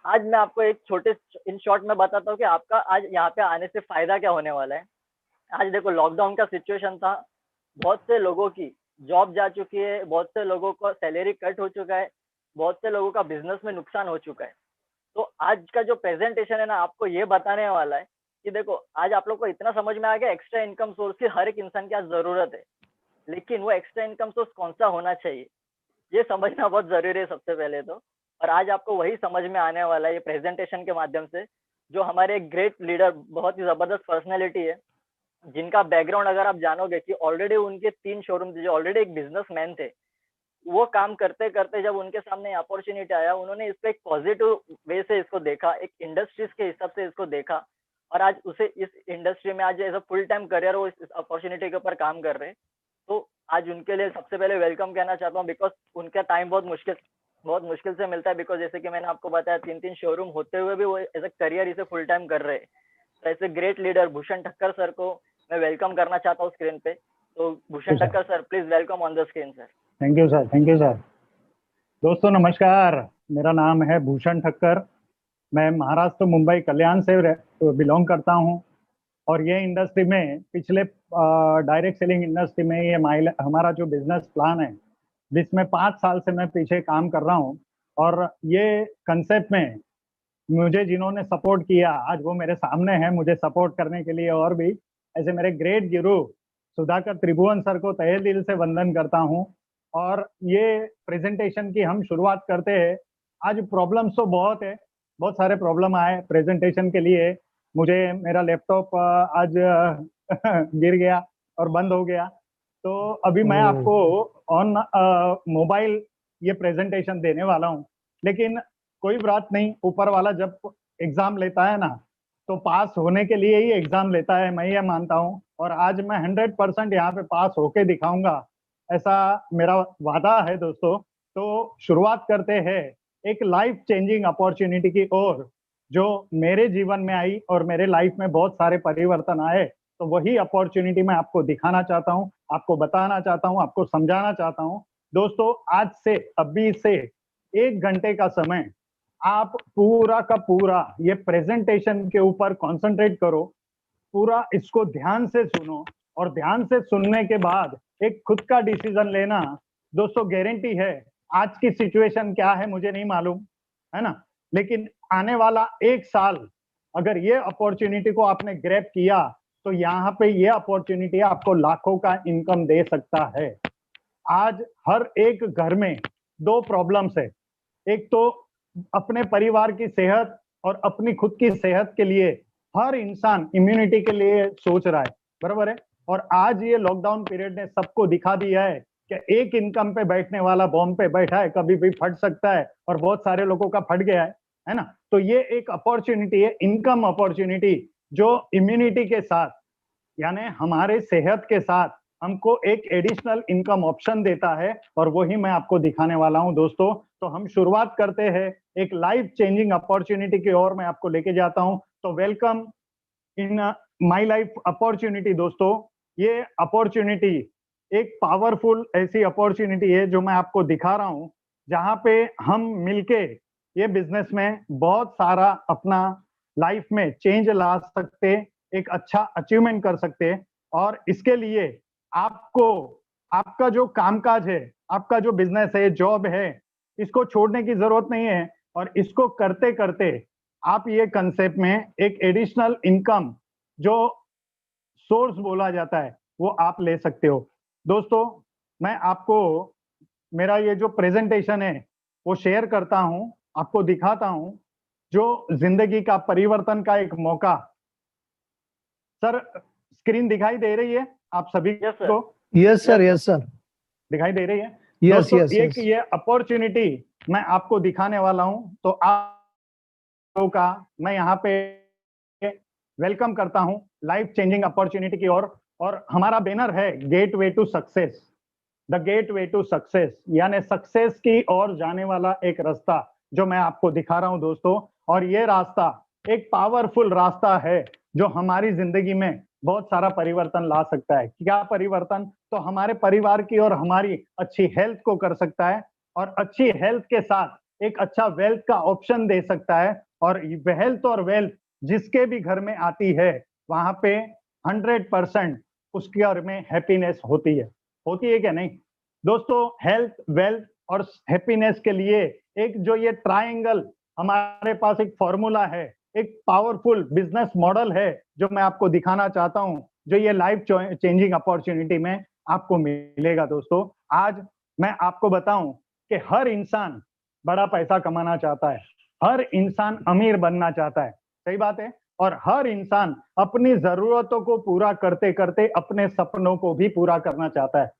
आज मैं आपको एक छोटे इन शॉर्ट में बताता हूँ कि आपका आज यहाँ पे आने से फायदा क्या होने वाला है। आज देखो लॉकडाउन का सिचुएशन था, बहुत से लोगों की जॉब जा चुकी है, बहुत से लोगों का सैलरी कट हो चुका है, बहुत से लोगों का बिजनेस में नुकसान हो चुका है। तो आज का जो प्रेजेंटेशन है ना, आपको ये बताने वाला है कि देखो आज आप लोग को इतना समझ में आ गया एक्स्ट्रा इनकम सोर्स की हर एक इंसान की आज जरूरत है, लेकिन वो एक्स्ट्रा इनकम सोर्स कौन सा होना चाहिए ये समझना बहुत ज़रूरी है सबसे पहले तो। और आज आपको वही समझ में आने वाला है ये प्रेज़ेंटेशन के माध्यम से, जो हमारे एक ग्रेट लीडर बहुत ही ज़बरदस्त पर्सनैलिटी है, जिनका बैकग्राउंड अगर आप जानोगे कि ऑलरेडी उनके 3 शोरूम थे, जो ऑलरेडी एक बिज़नेसमैन थे। वो काम करते-करते जब उनके सामने अपॉर्च्युनिटी आया, उन्होंने इसको एक पॉज़िटिव वे से इसको देखा, एक इंडस्ट्रीज़ के हिसाब से इसको देखा और आज उसे इस इंडस्ट्री में आज as a full time career वो इस अपॉर्च्युनिटी के ऊपर काम कर रहे हैं। तो आज उनके लिए सबसे पहले वेलकम कहना चाहता हूँ बिकॉज़ उनका टाइम बहुत मुश्किल से मिलता है बिकॉज़ जैसे कि मैंने आपको बताया 3-3 शोरूम होते हुए भी वो एज़ अ करियर इसे फुल टाइम कर रहे हैं। तो ऐसे great leader Bhushan Thakkar sir को मैं वेलकम करना चाहता हूँ स्क्रीन पे। तो Bhushan sir, Thakkar sir please welcome on the screen sir. Thank you sir, thank you sir. दोस्तों नमस्कार। मेरा नाम है भूषण ठक्कर। मैं महाराष्ट्र मुंबई कल्याण से बिलोंग करता हूं और ये इंडस्ट्री में पिछले डायरेक्ट सेलिंग इंडस्ट्री में ये हमारा जो बिजनेस प्लान है जिसमें 5 साल से मैं पीछे काम कर रहा हूं। और ये कंसेप्ट में मुझे जिन्होंने सपोर्ट किया आज वो मेरे सामने है मुझे सपोर्ट करने के लिए, और भी ऐसे मेरे ग्रेट गुरु सुधाकर त्रिभुवन सर को तहे दिल से वंदन करता हूं। और ये प्रेजेंटेशन की हम शुरुआत करते हैं। आज प्रॉब्लम्स तो बहुत है, बहुत सारे प्रॉब्लम आए प्रेजेंटेशन के लिए। मुझे मेरा लैपटॉप आज गिर गया और बंद हो गया, तो अभी मैं आपको ऑन मोबाइल ये प्रेजेंटेशन देने वाला हूँ। लेकिन कोई बात नहीं, ऊपर वाला जब एग्जाम लेता है ना तो पास होने के लिए ही एग्जाम लेता है, मैं ये मानता हूँ। और आज मैं 100% यहाँ पे पास होके दिखाऊंगा, ऐसा मेरा वादा है दोस्तों। तो शुरुआत करते हैं एक लाइफ चेंजिंग अपॉर्चुनिटी की ओर, जो मेरे जीवन में आई और मेरे लाइफ में बहुत सारे परिवर्तन आए। तो वही अपॉर्चुनिटी मैं आपको दिखाना चाहता हूँ, आपको बताना चाहता हूँ, आपको समझाना चाहता हूँ। दोस्तों आज से अभी से 1 घंटे का समय आप पूरा का पूरा ये प्रेजेंटेशन के ऊपर कंसंट्रेट करो, पूरा इसको ध्यान से सुनो। और ध्यान से सुनने के बाद एक खुद का डिसीजन लेना। दोस्तों गारंटी है, आज की सिचुएशन क्या है मुझे नहीं मालूम, है ना, लेकिन आने वाला 1 साल अगर ये अपॉर्चुनिटी को आपने ग्रैब किया तो यहाँ पे ये अपॉर्चुनिटी आपको लाखों का इनकम दे सकता है। आज हर एक घर में 2 प्रॉब्लम्स है। एक तो अपने परिवार की सेहत और अपनी खुद की सेहत के लिए हर इंसान इम्यूनिटी के लिए सोच रहा है, बराबर है। और आज ये लॉकडाउन पीरियड ने सबको दिखा दिया है कि एक इनकम पे बैठने वाला बॉम्ब पे बैठा है, कभी भी फट सकता है, और बहुत सारे लोगों का फट गया है ना। तो ये एक अपॉर्चुनिटी है, इनकम अपॉर्चुनिटी, जो इम्यूनिटी के साथ यानी हमारे सेहत के साथ हमको एक एडिशनल इनकम ऑप्शन देता है, और वही मैं आपको दिखाने वाला हूं दोस्तों। तो हम शुरुआत करते हैं एक लाइफ चेंजिंग अपॉर्चुनिटी की ओर, मैं आपको लेके जाता हूं। तो welcome in my life opportunity. दोस्तों ये अपॉर्चुनिटी एक पावरफुल ऐसी अपॉर्चुनिटी है जो मैं आपको दिखा रहा हूं, जहां पे हम मिलके ये बिजनेस में बहुत सारा अपना लाइफ में चेंज ला सकते, एक अच्छा अचीवमेंट कर सकते। और इसके लिए आपको आपका जो कामकाज है, आपका जो बिजनेस है, जॉब है, इसको छोड़ने की जरूरत नहीं है। और इसको करते करते आप ये कंसेप्ट में एक एडिशनल इनकम जो सोर्स बोला जाता है वो आप ले सकते हो। दोस्तों मैं आपको मेरा ये जो प्रेजेंटेशन है वो शेयर करता हूं, आपको दिखाता हूं, जो जिंदगी का परिवर्तन का एक मौका। सर स्क्रीन दिखाई दे रही है आप सभी यस सर। को? यस सर, यस सर, दिखाई दे रही है यस दोस्तों? यस एक यस। ये अपॉर्चुनिटी मैं आपको दिखाने वाला हूं, तो आप का मैं यहाँ पे वेलकम करता हूं लाइफ चेंजिंग अपॉर्चुनिटी की ओर। और हमारा बैनर है gateway to success, the gateway to success, यानी सक्सेस की ओर जाने वाला एक रास्ता जो मैं आपको दिखा रहा हूं दोस्तों। और ये रास्ता एक पावरफुल रास्ता है जो हमारी जिंदगी में बहुत सारा परिवर्तन ला सकता है। क्या परिवर्तन? तो हमारे परिवार की और हमारी अच्छी हेल्थ को कर सकता है, और अच्छी हेल्थ के साथ एक अच्छा वेल्थ का ऑप्शन दे सकता है। और हेल्थ और वेल्थ जिसके भी घर में आती है वहां पे 100% उसके घर में हैप्पीनेस होती है क्या नहीं दोस्तों? हेल्थ, वेल्थ और हैप्पीनेस के लिए एक जो ये ट्रायंगल हमारे पास एक फॉर्मूला है, एक पावरफुल बिजनेस मॉडल है जो मैं आपको दिखाना चाहता हूं, जो ये लाइफ चेंजिंग अपॉर्चुनिटी में आपको मिलेगा। दोस्तों आज मैं आपको बताऊं कि हर इंसान बड़ा पैसा कमाना चाहता है, हर इंसान अमीर बनना चाहता है, सही बात है। और हर इंसान अपनी जरूरतों को पूरा करते करते अपने सपनों को भी पूरा करना चाहता है।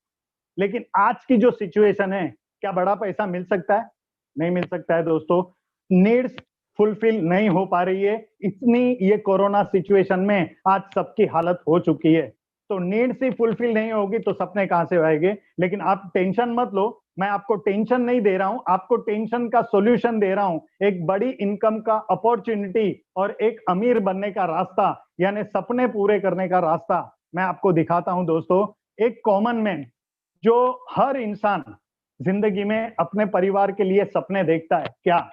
लेकिन आज की जो सिचुएशन है, क्या बड़ा पैसा मिल सकता है? नहीं मिल सकता है दोस्तों। नीड्स फुलफिल नहीं हो पा रही है, इतनी ये कोरोना सिचुएशन में आज सबकी हालत हो चुकी है। तो नीड्स ही फुलफिल नहीं होगी तो सपने कहां से आएंगे? लेकिन आप टेंशन मत लो, मैं आपको टेंशन नहीं दे रहा हूं, आपको टेंशन का सॉल्यूशन दे रहा हूं। एक बड़ी इनकम का अपॉर्चुनिटी और एक अमीर बनने का रास्ता, यानी सपने पूरे करने का रास्ता मैं आपको दिखाता हूं दोस्तों। एक कॉमन मैन जो हर इंसान जिंदगी में अपने परिवार के लिए सपने देखता है, क्या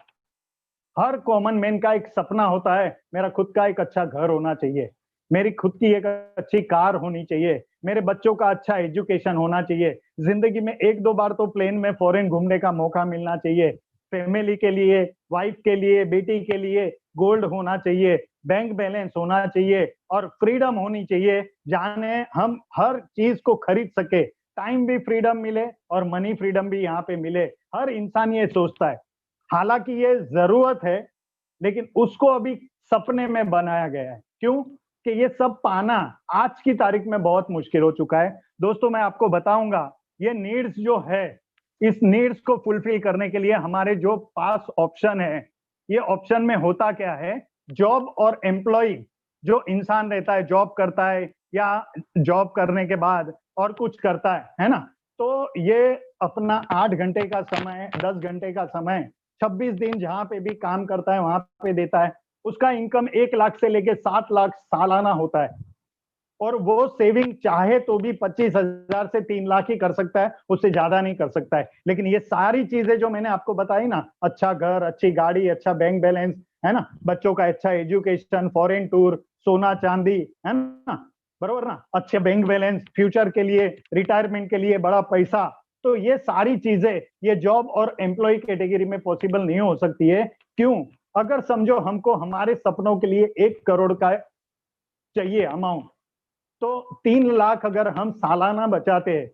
हर कॉमन मैन का एक सपना होता है, मेरा खुद का एक अच्छा घर होना चाहिए, मेरी खुद की एक अच्छी कार होनी चाहिए, मेरे बच्चों का अच्छा एजुकेशन होना चाहिए, जिंदगी में एक दो बार तो प्लेन में फॉरेन घूमने का मौका मिलना चाहिए, फैमिली के लिए, वाइफ के लिए, बेटी के लिए गोल्ड होना चाहिए, बैंक बैलेंस होना चाहिए और फ्रीडम होनी चाहिए, जाने हम हर चीज को खरीद सके, टाइम भी फ्रीडम मिले और मनी फ्रीडम भी यहाँ पे मिले। हर इंसान ये सोचता है, हालांकि ये जरूरत है, लेकिन उसको अभी सपने में बनाया गया है। क्यों? कि ये सब पाना आज की तारीख में बहुत मुश्किल हो चुका है। दोस्तों मैं आपको बताऊंगा, ये नीड्स जो है, इस नीड्स को फुलफिल करने के लिए हमारे जो पास ऑप्शन है, ये ऑप्शन में होता क्या है, जॉब और एम्प्लॉय, जो इंसान रहता है जॉब करता है या जॉब करने के बाद और कुछ करता है ना, तो ये अपना 8 घंटे का समय, 10 घंटे का समय 26 दिन जहां पे भी काम करता है वहां पे देता है। उसका इनकम 1 लाख से लेके 7 लाख सालाना होता है और वो सेविंग चाहे तो भी 25,000 से 3 लाख ही कर सकता है, उससे ज्यादा नहीं कर सकता है। लेकिन ये सारी चीजें जो मैंने आपको बताई ना, अच्छा घर, अच्छी गाड़ी, अच्छा बैंक बैलेंस, है ना, बच्चों का अच्छा एजुकेशन, फॉरेन टूर, सोना चांदी, है ना, बरोबर ना, अच्छे बैंक बैलेंस, फ्यूचर के लिए, रिटायरमेंट के लिए बड़ा पैसा, तो ये सारी चीजें ये जॉब और एम्प्लॉय कैटेगरी में पॉसिबल नहीं हो सकती है। क्यों? अगर समझो हमको हमारे सपनों के लिए 1 करोड़ का चाहिए अमाउंट, तो 3 लाख अगर हम सालाना बचाते हैं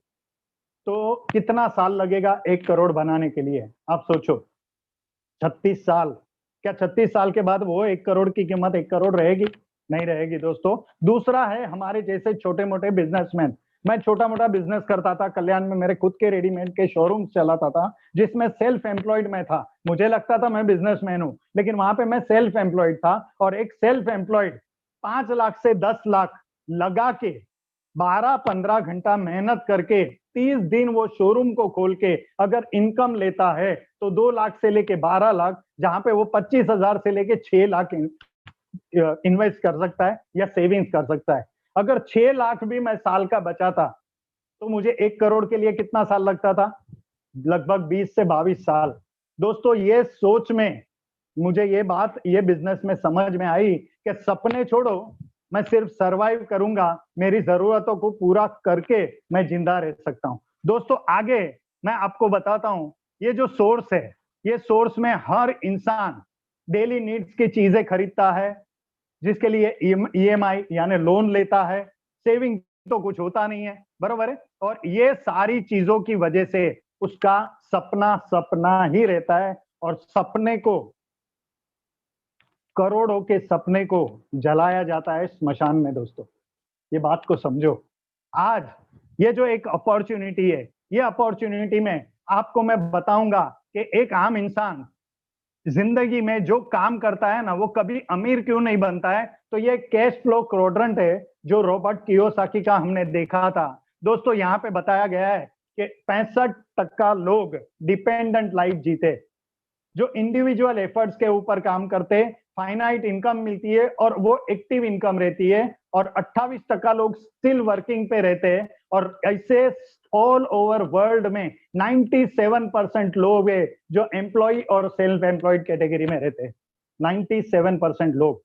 तो कितना साल लगेगा 1 करोड़ बनाने के लिए? आप सोचो, 36 साल। क्या 36 साल के बाद वो 1 करोड़ की कीमत 1 करोड़ रहेगी? नहीं रहेगी दोस्तों। दूसरा है हमारे जैसे छोटे मोटे बिजनेसमैन। मैं छोटा मोटा बिजनेस करता था कल्याण में, मेरे खुद के रेडीमेड के शोरूम चलाता था जिसमें सेल्फ एम्प्लॉयड मैं था। मुझे लगता था मैं बिजनेसमैन हूं, लेकिन वहां पे मैं सेल्फ एम्प्लॉयड था। और एक सेल्फ एम्प्लॉयड 5 लाख से 10 लाख लगा के 12-15 घंटा मेहनत करके 30 दिन वो शोरूम को खोल के अगर इनकम लेता है तो 2 लाख से लेके 12 लाख, जहां पे वो 25,000 से लेके 6 लाख इन्वेस्ट कर सकता है या सेविंग्स कर सकता है। अगर 6 लाख भी मैं साल का बचाता तो मुझे 1 करोड़ के लिए कितना साल लगता था? लगभग 20 से 22 साल। दोस्तों ये सोच में मुझे ये बात ये बिजनेस में समझ में आई कि सपने छोड़ो, मैं सिर्फ सरवाइव करूंगा, मेरी जरूरतों को पूरा करके मैं जिंदा रह सकता हूं। दोस्तों आगे मैं आपको बताता हूं, ये जो सोर्स है, ये सोर्स में हर इंसान डेली नीड्स की चीजें खरीदता है, जिसके लिए ईएमआई यानी लोन लेता है, सेविंग तो कुछ होता नहीं है, बरोबर है। और ये सारी चीजों की वजह से उसका सपना सपना ही रहता है और सपने को, करोड़ों के सपने को जलाया जाता है स्मशान में। दोस्तों ये बात को समझो। आज ये जो एक अपॉर्चुनिटी है, ये अपॉर्चुनिटी में आपको मैं बताऊंगा कि एक आम इंसान जिंदगी में जो काम करता है ना, वो कभी अमीर क्यों नहीं बनता है। तो ये कैश फ्लो क्वाड्रेंट है जो रॉबर्ट कियोसाकी का हमने देखा था। दोस्तों यहाँ पे बताया गया है कि 65% लोग डिपेंडेंट लाइफ जीते, जो इंडिविजुअल एफर्ट्स के ऊपर काम करते, फाइनाइट इनकम मिलती है और वो एक्टिव इनकम रहती है, और 28% लोग स्टिल वर्किंग पे रहते हैं। और ऐसे ऑल ओवर वर्ल्ड में 97% लोग है जो एम्प्लॉय और सेल्फ एम्प्लॉयड कैटेगरी में रहते हैं। 97% लोग।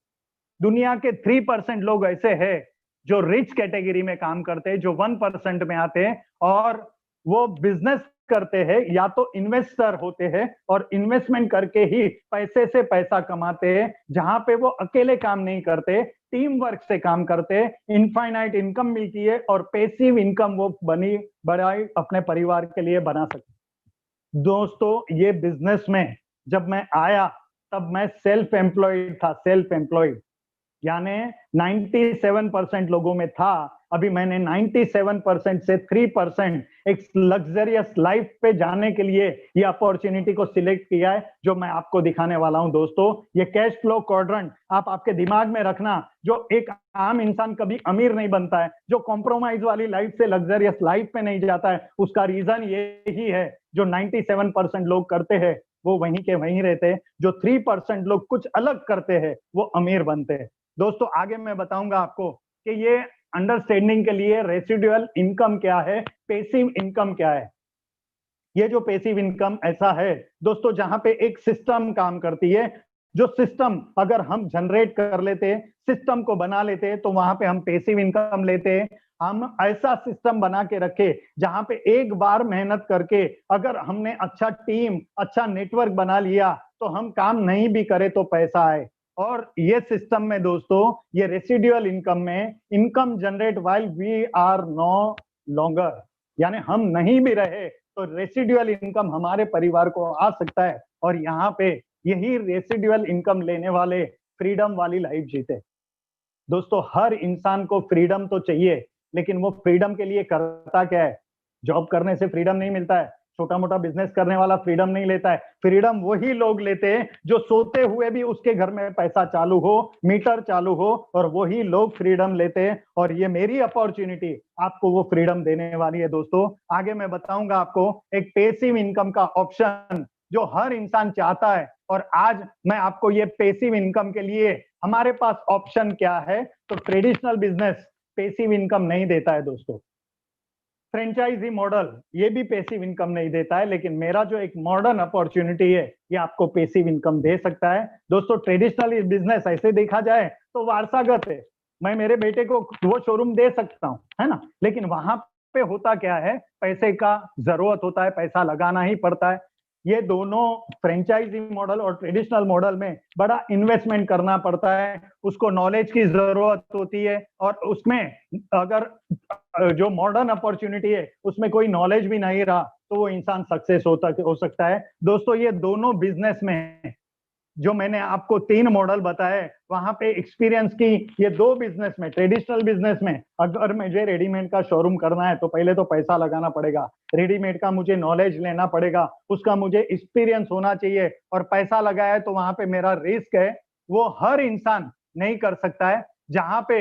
दुनिया के 3% लोग ऐसे हैं जो रिच कैटेगरी में काम करते हैं, जो 1% में आते हैं, और वो बिजनेस करते हैं या तो इन्वेस्टर होते हैं और इन्वेस्टमेंट करके ही पैसे से पैसा कमाते हैं, जहां पे वो अकेले काम नहीं करते, टीम वर्क से काम करते, इनफाइनाइट इनकम मिलती है और पैसिव इनकम वो बढ़ाई अपने परिवार के लिए बना सकते। दोस्तों, ये बिजनेस में जब मैं आया तब मैं सेल्फ एम्प्लॉयड था, सेल्फ एम्प्लॉयड, यानी 97% लोगों में था। अभी मैंने 97% से 3% एक लग्जरियस लाइफ पे जाने के लिए ये अपॉर्चुनिटी को सिलेक्ट किया है, जो मैं आपको दिखाने वाला हूं। दोस्तों, ये कैश फ्लो क्वाड्रेंट आप आपके दिमाग में रखना। जो एक आम इंसान कभी अमीर नहीं बनता है, जो कॉम्प्रोमाइज वाली लाइफ से लग्जरियस लाइफ पे नहीं जाता है, उसका रीजन यही है। जो 97% लोग करते हैं वो वहीं के वहीं रहते हैं, जो 3% लोग कुछ अलग करते हैं वो अमीर बनते हैं। दोस्तों, आगे मैं बताऊंगा आपको कि ये अंडरस्टैंडिंग के लिए रेसिडुअल इनकम क्या है, पैसिव इनकम क्या है। ये जो पैसिव इनकम ऐसा है दोस्तों, जहां पे एक सिस्टम काम करती है, जो सिस्टम अगर हम जनरेट कर लेते, सिस्टम को बना लेते, तो वहां पे हम पैसिव इनकम लेते। हम ऐसा सिस्टम बना के रखे जहां पे एक बार मेहनत करके अगर हमने अच्छा टीम, अच्छा नेटवर्क बना लिया, तो हम काम नहीं भी करें तो पैसा आए। और ये सिस्टम में दोस्तों, ये रेसिडुअल इनकम में income generate while we are no longer, यानी हम नहीं भी रहे तो रेसिडुअल इनकम हमारे परिवार को आ सकता है। और यहाँ पे यही रेसिडुअल इनकम लेने वाले फ्रीडम वाली लाइफ जीते। दोस्तों, हर इंसान को फ्रीडम तो चाहिए, लेकिन वो फ्रीडम के लिए करता क्या है? जॉब करने से फ्रीडम नहीं मिलता है, छोटा मोटा बिजनेस करने वाला फ्रीडम नहीं लेता है। फ्रीडम वही लोग लेते हैं जो सोते हुए भी उसके घर में पैसा चालू हो, मीटर चालू हो, और वही लोग फ्रीडम लेते हैं। और ये मेरी अपॉर्चुनिटी आपको वो फ्रीडम देने वाली है। दोस्तों, आगे मैं बताऊंगा आपको एक पैसिव इनकम का ऑप्शन जो हर इंसान चाहता है। और आज मैं आपको ये पैसिव इनकम के लिए हमारे पास ऑप्शन क्या है। तो ट्रेडिशनल बिजनेस पैसिव इनकम नहीं देता है दोस्तों। फ्रेंचाइजी मॉडल ये भी पैसिव इनकम नहीं देता है, लेकिन मेरा जो एक मॉडर्न अपॉर्चुनिटी है ये आपको पैसिव इनकम दे सकता है। दोस्तों, ट्रेडिशनल बिजनेस ऐसे देखा जाए तो वारसागत है। मैं मेरे बेटे को वो शोरूम दे सकता हूँ, है ना, लेकिन वहां पे होता क्या है, पैसे का जरूरत होता है, पैसा लगाना ही पड़ता है। ये दोनों फ्रेंचाइजी मॉडल और ट्रेडिशनल मॉडल में बड़ा इन्वेस्टमेंट करना पड़ता है, उसको नॉलेज की जरूरत होती है। और उसमें अगर जो मॉडर्न अपॉर्चुनिटी है उसमें कोई नॉलेज भी नहीं रहा तो वो इंसान सक्सेस हो सकता है। दोस्तों, ये दोनों बिजनेस में जो मैंने आपको 3 मॉडल बताए, वहां पे एक्सपीरियंस की ये 2 बिजनेस में, ट्रेडिशनल बिजनेस में अगर मुझे रेडीमेड का शोरूम करना है तो पहले तो पैसा लगाना पड़ेगा, रेडीमेड का मुझे नॉलेज लेना पड़ेगा, उसका मुझे एक्सपीरियंस होना चाहिए, और पैसा लगाया है तो वहां पे मेरा रिस्क है, वो हर इंसान नहीं कर सकता है। जहां पे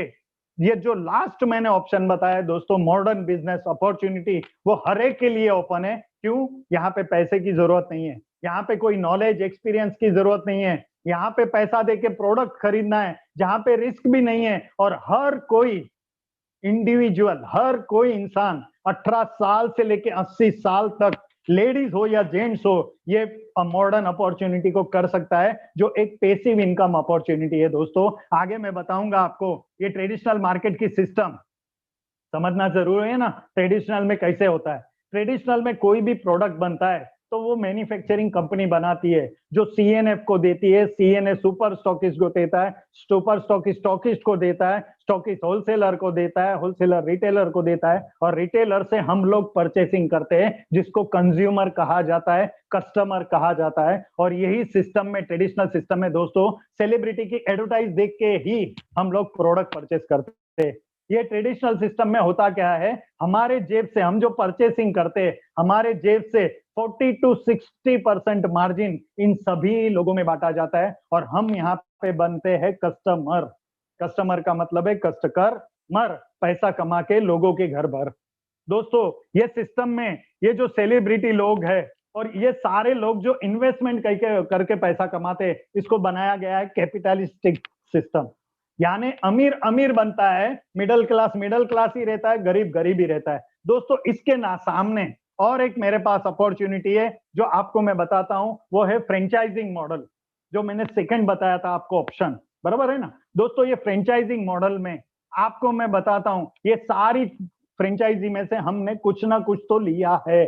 ये जो लास्ट मैंने ऑप्शन बताया दोस्तों, मॉडर्न बिजनेस अपॉर्चुनिटी, वो हर एक के लिए ओपन है। क्यों? यहाँ पे पैसे की जरूरत नहीं है, यहाँ पे कोई नॉलेज एक्सपीरियंस की जरूरत नहीं है, यहाँ पे पैसा देके प्रोडक्ट खरीदना है, जहां पे रिस्क भी नहीं है। और हर कोई इंडिविजुअल, हर कोई इंसान 18 साल से लेके 80 साल तक, लेडीज हो या जेंट्स हो, ये मॉडर्न अपॉर्चुनिटी को कर सकता है, जो एक पैसिव इनकम अपॉर्चुनिटी है। दोस्तों, आगे मैं बताऊंगा आपको ये ट्रेडिशनल मार्केट की सिस्टम समझना जरूरी है ना। ट्रेडिशनल में कैसे होता है? ट्रेडिशनल में कोई भी प्रोडक्ट बनता है तो वो मैन्युफैक्चरिंग कंपनी बनाती है, जो सीएनएफ को देती है, सीएनएफ सुपर स्टॉकिस्ट को देता है, सुपर स्टॉकिस्ट को देता है, स्टॉकिस्ट होलसेलर को देता है, होलसेलर रिटेलर को देता है, और रिटेलर से हम लोग परचेसिंग करते हैं, जिसको कंज्यूमर कहा जाता है, कस्टमर कहा जाता है। और यही सिस्टम में, ट्रेडिशनल सिस्टम में दोस्तों, सेलिब्रिटी की एडवर्टाइज देख के ही हम लोग प्रोडक्ट परचेस करते हैं। ये ट्रेडिशनल सिस्टम में होता क्या है, हमारे जेब से, हम जो परचेसिंग करते हैं, हमारे जेब से 40 to 60% मार्जिन इन सभी लोगों में बांटा जाता है, और हम यहाँ पे बनते हैं कस्टमर। कस्टमर का मतलब है कष्ट कर मर, पैसा कमा के लोगों के घर भर। दोस्तों, ये सिस्टम में ये जो सेलिब्रिटी लोग हैं और ये सारे लोग जो इन्वेस्टमेंट करके पैसा कमाते हैं, इसको बनाया गया है कैपिटलिस्टिक सिस्टम। यानी अमीर अमीर बनता है, मिडिल क्लास ही रहता है, गरीब गरीब ही रहता है। दोस्तों इसके ना सामने और एक मेरे पास अपॉर्चुनिटी है जो आपको मैं बताता हूं, वो है फ्रेंचाइजिंग मॉडल, जो मैंने सेकंड बताया था आपको ऑप्शन, बराबर है ना दोस्तों। ये फ्रेंचाइजिंग मॉडल में आपको मैं बताता हूं, ये सारी फ्रेंचाइजी में से हमने कुछ ना कुछ तो लिया है,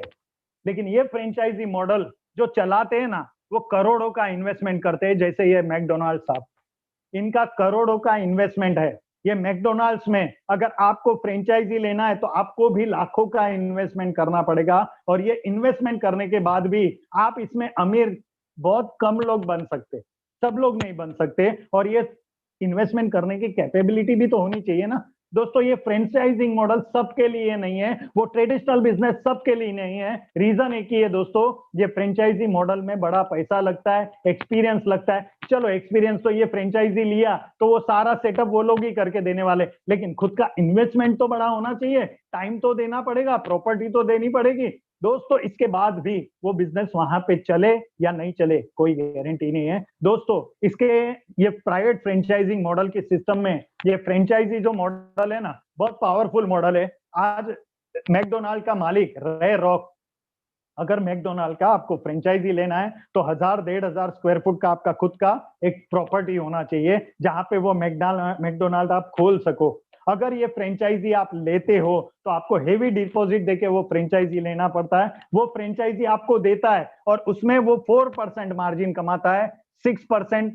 लेकिन ये फ्रेंचाइजी मॉडल जो चलाते हैं ना, वो करोड़ों का इन्वेस्टमेंट करते हैं। जैसे ये मैकडोनाल्ड साहब, इनका करोड़ों का इन्वेस्टमेंट है। ये मैकडोनाल्ड्स में अगर आपको फ्रेंचाइजी लेना है तो आपको भी लाखों का इन्वेस्टमेंट करना पड़ेगा, और ये इन्वेस्टमेंट करने के बाद भी आप इसमें अमीर बहुत कम लोग बन सकते, सब लोग नहीं बन सकते। और ये इन्वेस्टमेंट करने की कैपेबिलिटी भी तो होनी चाहिए ना दोस्तों। ये फ्रेंचाइजिंग मॉडल सबके लिए नहीं है, वो ट्रेडिशनल बिजनेस सबके लिए नहीं है। रीजन एक ही है दोस्तों, ये फ्रेंचाइजी मॉडल में बड़ा पैसा लगता है, एक्सपीरियंस लगता है। चलो एक्सपीरियंस तो ये फ्रेंचाइजी लिया तो वो सारा सेटअप वो लोग ही करके देने वाले, लेकिन खुद का इन्वेस्टमेंट तो बड़ा होना चाहिए, टाइम तो देना पड़ेगा, प्रॉपर्टी तो देनी पड़ेगी दोस्तों। इसके बाद भी वो बिजनेस वहां पे चले या नहीं चले, कोई गारंटी नहीं है दोस्तों। इसके ये प्राइवेट फ्रेंचाइजिंग मॉडल के सिस्टम में ये फ्रेंचाइजी जो मॉडल है ना, बहुत पावरफुल मॉडल है। आज मैकडोनाल्ड का मालिक रे रॉक, अगर मैकडोनाल्ड का आपको फ्रेंचाइजी लेना है तो 1000-1500 स्क्वायर फुट का आपका खुद का एक प्रॉपर्टी होना चाहिए, जहां पे वो मैकडोनाल्ड आप खोल सको। अगर ये फ्रेंचाइजी आप लेते हो तो आपको हेवी डिपॉजिट देके वो फ्रेंचाइजी लेना पड़ता है। वो फ्रेंचाइजी आपको देता है और उसमें वो 4% मार्जिन कमाता है, 6%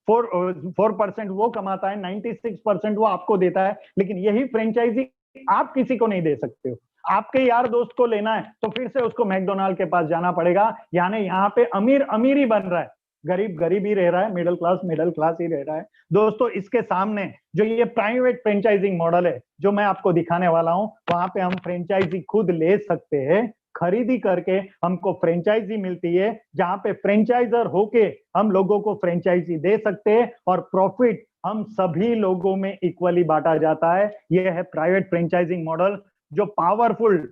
4% वो कमाता है, 96% वो आपको देता है। लेकिन यही फ्रेंचाइजी आप किसी को नहीं दे सकते हो। आपके यार दोस्त को लेना है तो फिर से उसको मैकडोनाल्ड के पास जाना पड़ेगा। यानी यहाँ पे अमीर अमीर ही बन रहा है, गरीब गरीब ही रह रहा है, मिडिल क्लास ही रह रहा है दोस्तों। इसके सामने जो ये प्राइवेट फ्रेंचाइजिंग मॉडल है जो मैं आपको दिखाने वाला हूं, वहां पे हम फ्रेंचाइजी खुद ले सकते हैं, खरीदी करके हमको फ्रेंचाइजी मिलती है, जहां पे फ्रेंचाइजर होके हम लोगों को फ्रेंचाइजी दे सकते हैं और प्रॉफिट हम सभी लोगों में इक्वली बांटा जाता है। यह है प्राइवेट फ्रेंचाइजिंग मॉडल, जो पावरफुल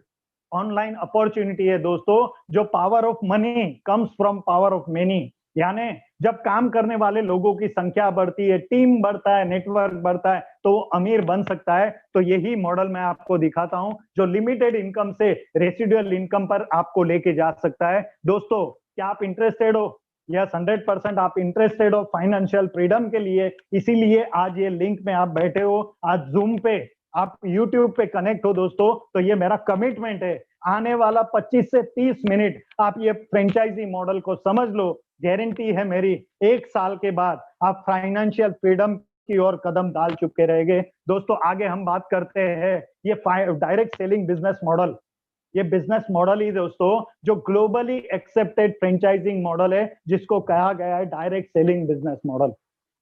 ऑनलाइन अपॉर्चुनिटी है दोस्तों। जो power of money comes from power of many, यानी जब काम करने वाले लोगों की संख्या बढ़ती है, टीम बढ़ता है, नेटवर्क बढ़ता है, तो वो अमीर बन सकता है। तो यही मॉडल मैं आपको दिखाता हूं, जो लिमिटेड इनकम से रेसिडुअल इनकम पर आपको लेके जा सकता है दोस्तों। क्या आप इंटरेस्टेड हो? यस, 100% आप इंटरेस्टेड हो फाइनेंशियल फ्रीडम के लिए, इसीलिए आज ये लिंक में आप बैठे हो, आज जूम पे आप यूट्यूब पे कनेक्ट हो दोस्तों। तो ये मेरा कमिटमेंट है, आने वाला 25 से 30 मिनट आप ये फ्रेंचाइजी मॉडल को समझ लो। गारंटी है मेरी, 1 साल के बाद आप फाइनेंशियल फ्रीडम की ओर कदम डाल चुके रहेंगे दोस्तों। आगे हम बात करते हैं ये डायरेक्ट सेलिंग बिजनेस मॉडल। ये बिजनेस मॉडल ही दोस्तों जो ग्लोबली एक्सेप्टेड फ्रेंचाइजिंग मॉडल है, जिसको कहा गया है डायरेक्ट सेलिंग बिजनेस मॉडल।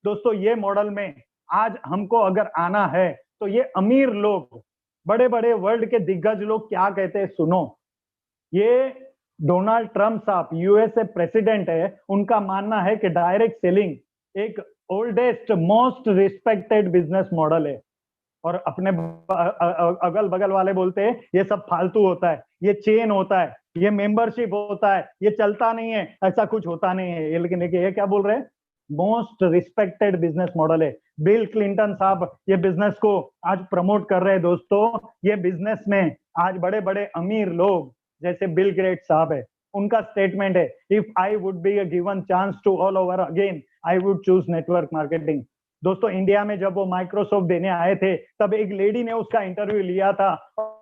दोस्तों ये मॉडल में आज हमको अगर आना है तो ये अमीर लोग, बड़े बड़े वर्ल्ड के दिग्गज लोग क्या कहते हैं सुनो। ये डोनाल्ड ट्रम्प साहब यूएसए प्रेसिडेंट है, उनका मानना है कि डायरेक्ट सेलिंग एक oldest most respected business model है। और अपने अगल बगल वाले बोलते हैं ये सब फालतू होता है, ये चेन होता है, ये मेंबरशिप होता है, ये चलता नहीं है, ऐसा कुछ होता नहीं है। लेकिन ये क्या बोल रहे हैं, मोस्ट रिस्पेक्टेड बिजनेस मॉडल है। बिल क्लिंटन साहब ये बिजनेस को आज प्रमोट कर रहे हैं दोस्तों। ये बिजनेस में आज बड़े बड़े अमीर लोग जैसे बिल गेट्स साहब है, उनका स्टेटमेंट है, if I would be given chance to all over again I would choose network marketing. दोस्तों इंडिया में जब वो माइक्रोसॉफ्ट देने आए थे, तब एक लेडी ने उसका इंटरव्यू लिया था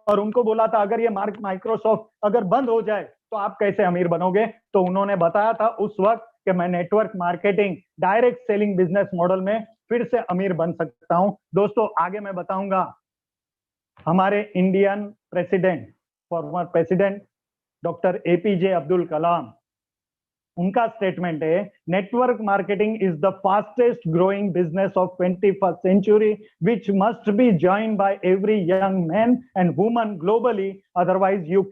और उनको बोला था अगर ये माइक्रोसॉफ्ट अगर बंद हो जाए तो आप कैसे अमीर बनोगे। तो उन्होंने बताया था उस वक्त कि मैं network marketing direct selling business model में फिर से अमीर बन सकता हूं दोस्तों। आगे मैं बताऊंगा हमारे Indian president, former president doctor APJ Abdul Kalam, उनका स्टेटमेंट है, network marketing is the fastest growing business of 21st century which must be joined by every young man and woman globally, otherwise you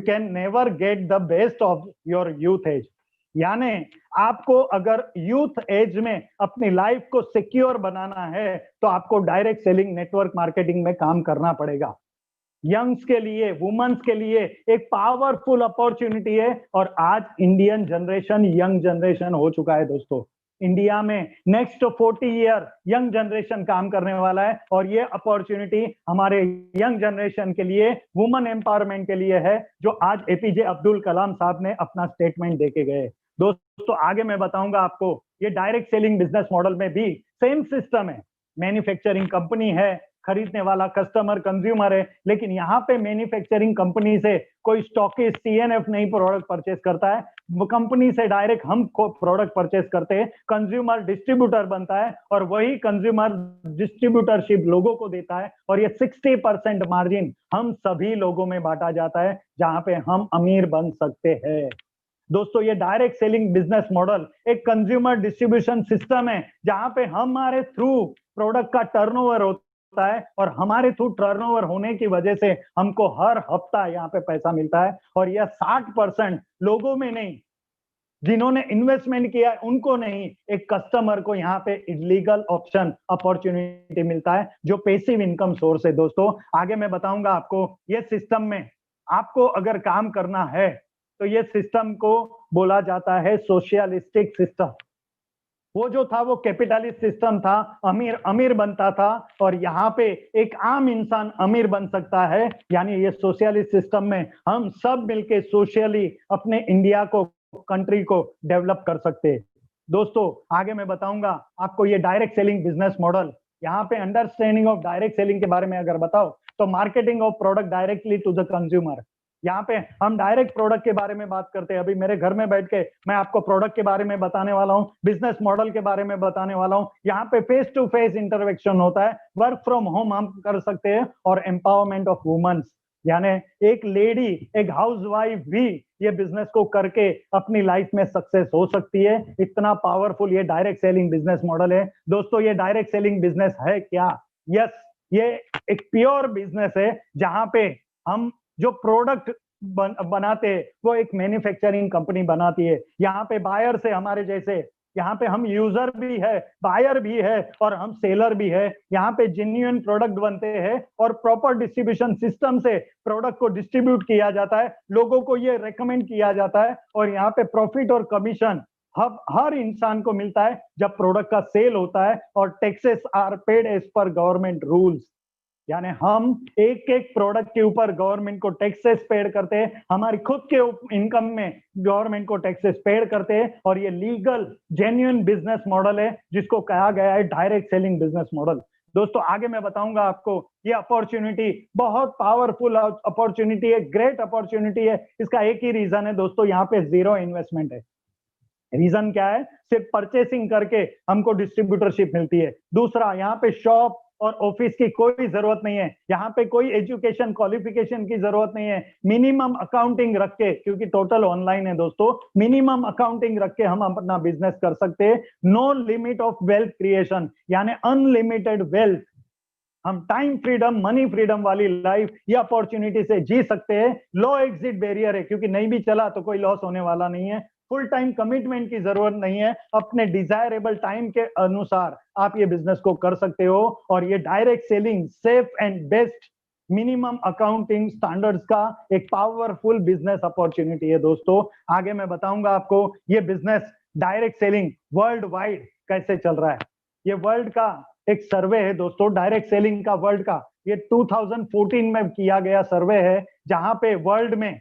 can never get the best of your youth age. यानी आपको अगर youth as में अपनी life को secure बनाना है तो आपको direct selling network marketing में काम करना पड़ेगा। यंग्स के लिए, वुमेन्स के लिए एक पावरफुल अपॉर्चुनिटी है। और आज इंडियन जनरेशन यंग जनरेशन हो चुका है दोस्तों। इंडिया में नेक्स्ट 40 ईयर यंग जनरेशन काम करने वाला है, और ये अपॉर्चुनिटी हमारे यंग जनरेशन के लिए, वुमेन एम्पावरमेंट के लिए है, जो आज एपीजे अब्दुल कलाम साहब ने अपना स्टेटमेंट देके गए। दोस्तों आगे मैं बताऊंगा आपको, ये डायरेक्ट सेलिंग बिजनेस मॉडल में भी सेम सिस्टम है। मैन्युफैक्चरिंग कंपनी है, खरीदने वाला कस्टमर कंज्यूमर है, लेकिन यहाँ पे मैन्युफैक्चरिंग कंपनी से कोई स्टॉकिस्ट सीएनएफ नहीं प्रोडक्ट परचेस करता है, वो कंपनी से डायरेक्ट हम प्रोडक्ट परचेस करते हैं। कंज्यूमर डिस्ट्रीब्यूटर बनता है, और वही कंज्यूमर डिस्ट्रीब्यूटरशिप लोगों को देता है, और ये 60% मार्जिन हम सभी लोगों में बांटा जाता है, जहां पे हम अमीर बन सकते हैं। दोस्तों ये डायरेक्ट सेलिंग बिजनेस मॉडल एक कंज्यूमर डिस्ट्रीब्यूशन सिस्टम है, जहां पे हमारे थ्रू प्रोडक्ट का टर्नओवर होता है, और हमारे थ्रू टर्नओवर होने की वजह से हमको हर हफ्ता यहाँ पे पैसा मिलता है। और यह 60% लोगों में नहीं, जिन्होंने इन्वेस्टमेंट किया है उनको नहीं, एक कस्टमर को यहाँ पे इलीगल ऑप्शन अपॉर्चुनिटी मिलता है, जो पैसिव इनकम सोर्स है। दोस्तों आगे मैं बताऊंगा आपको, ये सिस्टम में आपको अगर काम करना है तो ये सिस्टम को बोला जाता है सोशलिस्टिक सिस्टम। वो जो था वो कैपिटलिस्ट सिस्टम था, अमीर अमीर बनता था, और यहाँ पे एक आम इंसान अमीर बन सकता है। यानी ये सोशलिस्ट सिस्टम में हम सब मिलके सोशली अपने इंडिया को, कंट्री को डेवलप कर सकते हैं। दोस्तों आगे मैं बताऊंगा आपको ये डायरेक्ट सेलिंग बिजनेस मॉडल। यहाँ पे अंडरस्टैंडिंग ऑफ डायरेक्ट सेलिंग के बारे में अगर बताओ तो marketing of product directly to the consumer. यहाँ पे हम डायरेक्ट प्रोडक्ट के बारे में बात करते हैं। अभी मेरे घर में बैठ के मैं आपको प्रोडक्ट के बारे में बताने वाला हूँ, बिजनेस मॉडल के बारे में बताने वाला हूँ। यहाँ पे फेस टू फेस इंटरेक्शन होता है, वर्क फ्रॉम होम हम कर सकते हैं, और एम्पावरमेंट ऑफ वुमेन्स, यानी एक लेडी, एक हाउसवाइफ भी ये बिजनेस को करके अपनी लाइफ में सक्सेस हो सकती है। इतना पावरफुल ये डायरेक्ट सेलिंग बिजनेस मॉडल है। दोस्तों ये डायरेक्ट सेलिंग बिजनेस है क्या? यस, ये एक प्योर बिजनेस है, जहां पे हम जो प्रोडक्ट बनाते हैं वो एक मैन्युफैक्चरिंग कंपनी बनाती है। यहाँ पे बायर से हमारे जैसे, यहाँ पे हम यूजर भी है, बायर भी है, और हम सेलर भी है। यहाँ पे जेन्युइन प्रोडक्ट बनते हैं, और प्रॉपर डिस्ट्रीब्यूशन सिस्टम से प्रोडक्ट को डिस्ट्रीब्यूट किया जाता है, लोगों को ये रेकमेंड किया जाता है, और यहाँ पे प्रॉफिट और कमीशन हर इंसान को मिलता है जब प्रोडक्ट का सेल होता है। और taxes are paid as per government rules, यानी हम एक एक प्रोडक्ट के ऊपर गवर्नमेंट को टैक्सेस पेड करते हैं, हमारी खुद के इनकम में गवर्नमेंट को टैक्सेस पेड करते हैं। और ये लीगल जेन्युइन बिजनेस मॉडल है, जिसको कहा गया है डायरेक्ट सेलिंग बिजनेस मॉडल। दोस्तों आगे मैं बताऊंगा आपको, ये अपॉर्चुनिटी बहुत पावरफुल अपॉर्चुनिटी है, ग्रेट अपॉर्चुनिटी है। इसका एक ही रीजन है दोस्तों, यहाँ पे जीरो इन्वेस्टमेंट है। रीजन क्या है? सिर्फ परचेसिंग करके हमको डिस्ट्रीब्यूटरशिप मिलती है। दूसरा, यहाँ पे शॉप और ऑफिस की कोई जरूरत नहीं है, यहाँ पे कोई एजुकेशन क्वालिफिकेशन की जरूरत नहीं है। मिनिमम अकाउंटिंग रख के, क्योंकि टोटल ऑनलाइन है दोस्तों, मिनिमम अकाउंटिंग रख के हम अपना बिजनेस कर सकते हैं। No limit of wealth creation, यानी अनलिमिटेड वेल्थ। हम टाइम फ्रीडम, मनी फ्रीडम वाली लाइफ ये अपॉर्चुनिटी से जी सकते हैं। लो एग्जिट बैरियर है, क्योंकि नहीं भी चला तो कोई लॉस होने वाला नहीं है। फुल टाइम कमिटमेंट की जरूरत नहीं है, अपने डिजायरेबल टाइम के अनुसार आप ये बिजनेस को कर सकते हो। और ये direct selling safe and best minimum accounting standards का एक पावरफुल बिजनेस अपॉर्चुनिटी है। दोस्तों आगे मैं बताऊंगा आपको ये business direct selling world wide कैसे चल रहा है। ये वर्ल्ड का एक सर्वे है दोस्तों, डायरेक्ट सेलिंग का वर्ल्ड का। ये 2014 में किया गया सर्वे है, जहां पे वर्ल्ड में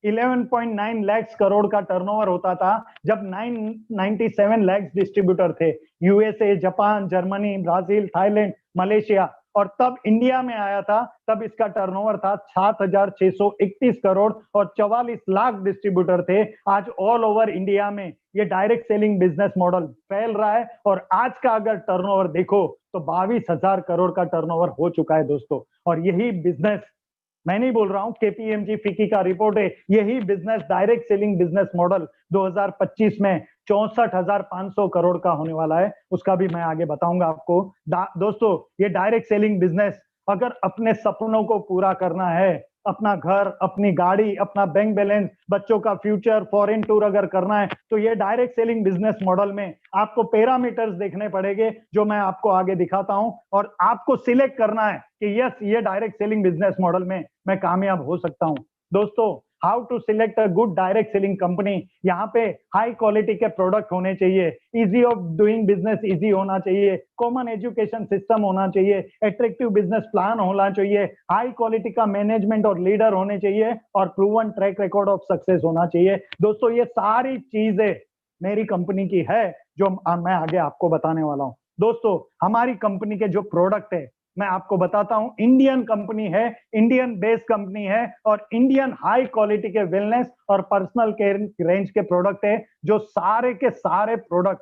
11.9 लाख करोड़ का टर्नओवर होता था, जब 997 लाख डिस्ट्रीब्यूटर थे। USA, Japan, Germany, Brazil, Thailand, Malaysia, और तब इंडिया में आया था, तब इसका टर्नओवर था 7,631 करोड़, और 44 लाख डिस्ट्रीब्यूटर थे। आज ऑल ओवर इंडिया में ये डायरेक्ट सेलिंग बिजनेस मॉडल फैल रहा है, और आज का अगर टर्नओवर देखो तो 22,000 करोड़ का टर्नओवर हो चुका है दोस्तों। और यही बिजनेस, मैं नहीं बोल रहा हूं, केपीएमजी फिक्की का रिपोर्ट है, यही business direct selling business model 2025 में 64,500 करोड़ का होने वाला है। उसका भी मैं आगे बताऊंगा आपको। दोस्तों ये डायरेक्ट सेलिंग बिजनेस अगर अपने सपनों को पूरा करना है अपना घर, अपनी गाड़ी, अपना बैंक बैलेंस, बच्चों का फ्यूचर, फॉरेन टूर अगर करना है तो ये डायरेक्ट सेलिंग बिजनेस मॉडल में आपको पैरामीटर्स देखने पड़ेंगे जो मैं आपको आगे दिखाता हूं, और आपको सिलेक्ट करना है कि यस, ये डायरेक्ट सेलिंग बिजनेस मॉडल में मैं कामयाब हो सकता हूं। दोस्तों, how to select a good direct selling company, यहाँ पे हाई क्वालिटी के प्रोडक्ट होने चाहिए, easy of doing business easy होना चाहिए, कॉमन एजुकेशन सिस्टम होना चाहिए, एट्रैक्टिव बिजनेस प्लान होना चाहिए, हाई क्वालिटी का मैनेजमेंट और लीडर होने चाहिए, और proven track record of success होना चाहिए। दोस्तों, ये सारी चीजें मेरी कंपनी की है जो मैं आगे आपको बताने वाला हूं। दोस्तों, हमारी कंपनी के जो प्रोडक्ट है मैं आपको बताता हूं, इंडियन कंपनी है, इंडियन बेस्ड कंपनी है, और इंडियन हाई क्वालिटी के वेलनेस और पर्सनल केयर रेंज के प्रोडक्ट है, जो सारे के सारे product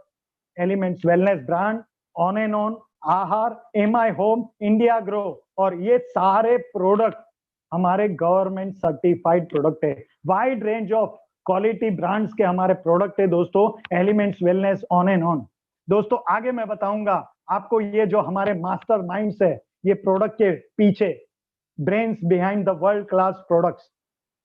elements wellness brand, on and on, आहार, एमआई होम, इंडिया ग्रो, और ये सारे प्रोडक्ट हमारे गवर्नमेंट सर्टिफाइड प्रोडक्ट है। Wide range of quality brands के हमारे प्रोडक्ट है दोस्तों, elements wellness, on and on. दोस्तों, आगे मैं बताऊंगा आपको ये जो हमारे मास्टर माइंड्स है, ये प्रोडक्ट के पीछे, brains behind the world class products,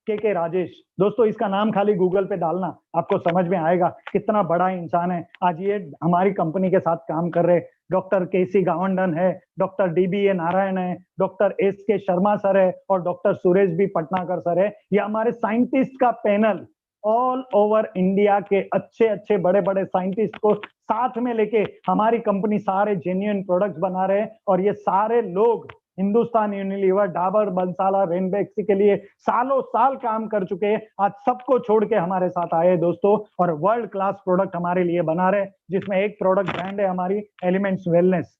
के राजेश। दोस्तों, इसका नाम खाली गूगल पे डालना, आपको समझ में आएगा कितना बड़ा इंसान है। आज ये हमारी कंपनी के साथ काम कर रहे डॉक्टर केसी गावंडन है, डॉक्टर डीबीए नारायण है, डॉक्टर एसके शर्मा सर है, और डॉक्टर सुरेश बी पटनाकर सर है। ये हमारे साइंटिस्ट का पैनल ऑल ओवर इंडिया के अच्छे अच्छे बड़े बड़े साइंटिस्ट को साथ में लेके हमारी कंपनी सारे जेन्युइन प्रोडक्ट्स बना रहे हैं, और ये सारे लोग हिंदुस्तान यूनिलीवर, डाबर, बंसाला, रेनबेक्सी के लिए सालों साल काम कर चुके हैं। आज सबको छोड़ के हमारे साथ आए दोस्तों, और वर्ल्ड क्लास प्रोडक्ट हमारे लिए बना रहे, जिसमें एक प्रोडक्ट ब्रांड है हमारी एलिमेंट्स वेलनेस।